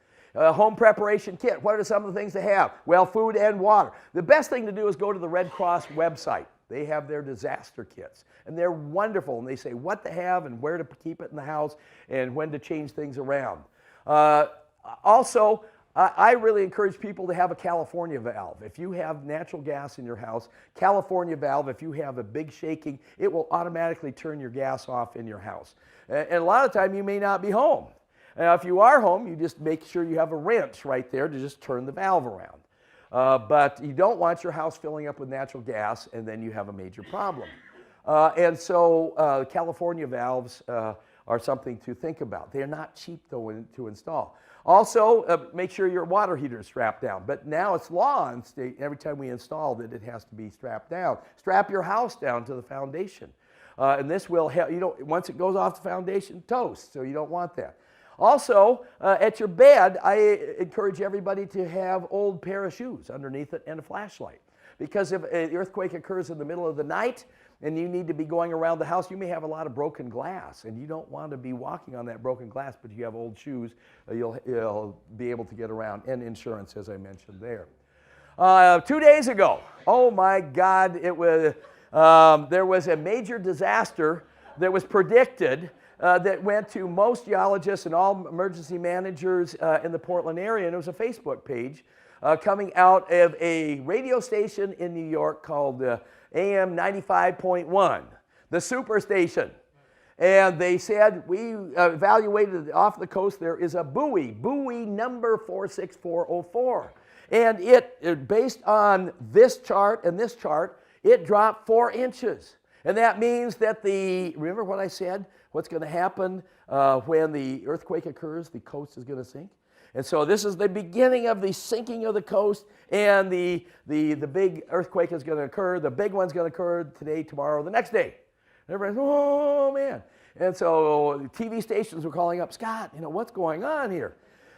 Home preparation kit. What are some of the things they have? Well, food and water. The best thing to do is go to the Red Cross website. They have their disaster kits, and they're wonderful, and they say what to have and where to keep it in the house and when to change things around. Also, I really encourage people to have a California valve. If you have natural gas in your house, California valve, if you have a big shaking, it will automatically turn your gas off in your house. And a lot of the time, you may not be home. Now, if you are home, you just make sure you have a wrench right there to just turn the valve around. But you don't want your house filling up with natural gas, and then you have a major problem. And so California valves are something to think about. They're not cheap, though, to install. Also, make sure your water heater is strapped down. But now it's law in state, every time we install that it has to be strapped down. Strap your house down to the foundation. And this will help. Once it goes off the foundation, toast, so you don't want that. Also, at your bed, I encourage everybody to have old pair of shoes underneath it and a flashlight. Because if an earthquake occurs in the middle of the night and you need to be going around the house, you may have a lot of broken glass, and you don't want to be walking on that broken glass, but if you have old shoes, you'll be able to get around, and insurance, as I mentioned there. 2 days ago, oh my God, there was a major disaster that was predicted that went to most geologists and all emergency managers in the Portland area, and it was a Facebook page coming out of a radio station in New York called AM 95.1, the Superstation. And they said, we evaluated off the coast, there is a buoy number 46404. And it, based on this chart and this chart, It dropped 4 inches. And that means that remember what I said? What's going to happen when the earthquake occurs? The coast is going to sink. And so this is the beginning of the sinking of the coast, and the big earthquake is going to occur. The big one's going to occur today, tomorrow, the next day. And everybody's, oh man. And so TV stations were calling up, Scott, what's going on here?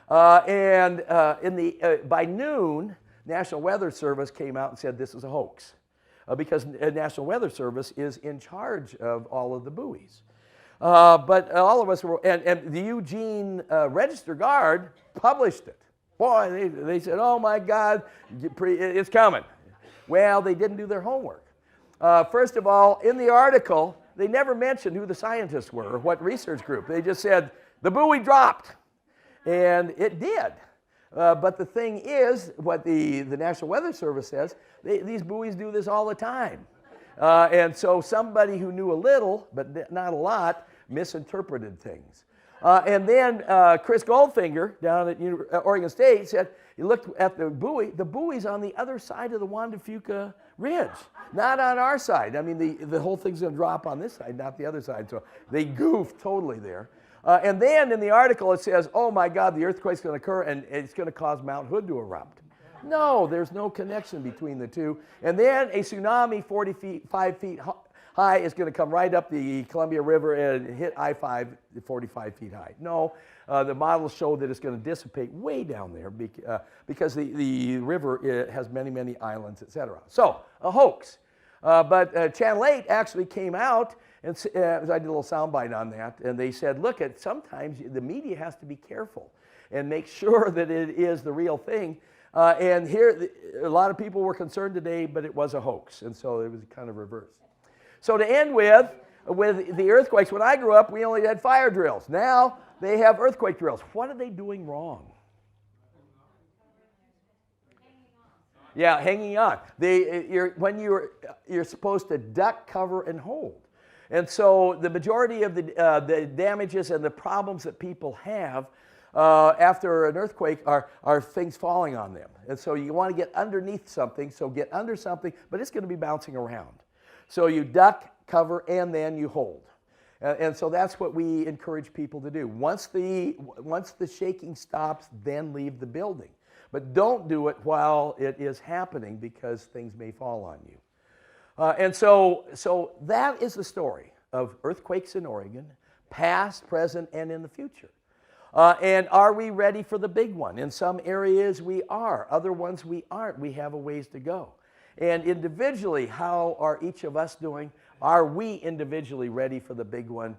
By noon, National Weather Service came out and said this is a hoax, because National Weather Service is in charge of all of the buoys. But all of us were, and the Eugene Register Guard published it. Boy, they said, oh my God, it's coming. Well, they didn't do their homework. First of all, in the article, they never mentioned who the scientists were or what research group. They just said, the buoy dropped. And it did. But the thing is, what the National Weather Service says, these buoys do this all the time. And so somebody who knew a little, but not a lot, misinterpreted things. And then Chris Goldfinger down at Oregon State said, he looked at the buoy's on the other side of the Juan de Fuca Ridge, not on our side. I mean, the whole thing's going to drop on this side, not the other side. So they goofed totally there. And then in the article it says, oh my God, the earthquake's going to occur and it's going to cause Mount Hood to erupt. No, there's no connection between the two. And then a tsunami 45 feet high is going to come right up the Columbia River and hit I-5 45 feet high. No, the models show that it's going to dissipate way down there because the river has many, many islands, etc. So, a hoax. But Channel 8 actually came out, and I did a little soundbite on that, and they said, look, sometimes the media has to be careful and make sure that it is the real thing. And here, a lot of people were concerned today, but it was a hoax, and so it was kind of reversed. So to end with the earthquakes, when I grew up, we only had fire drills. Now they have earthquake drills. What are they doing wrong? Yeah, hanging on. You're supposed to duck, cover, and hold. And so the majority of the damages and the problems that people have after an earthquake are things falling on them. And so you want to get underneath something, so get under something, but it's going to be bouncing around. So you duck, cover, and then you hold. And so that's what we encourage people to do. Once the shaking stops, then leave the building. But don't do it while it is happening because things may fall on you. And so that is the story of earthquakes in Oregon, past, present, and in the future. And are we ready for the big one? In some areas we are. Other ones we aren't. We have a ways to go. And individually, how are each of us doing? Are we individually ready for the big one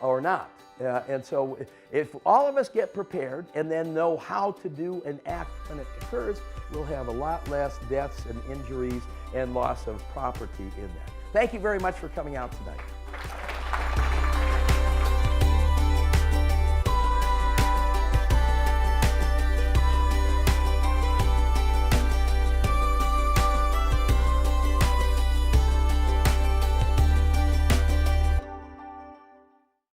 or not? And so if all of us get prepared and then know how to do and act when it occurs, we'll have a lot less deaths and injuries and loss of property in that. Thank you very much for coming out tonight.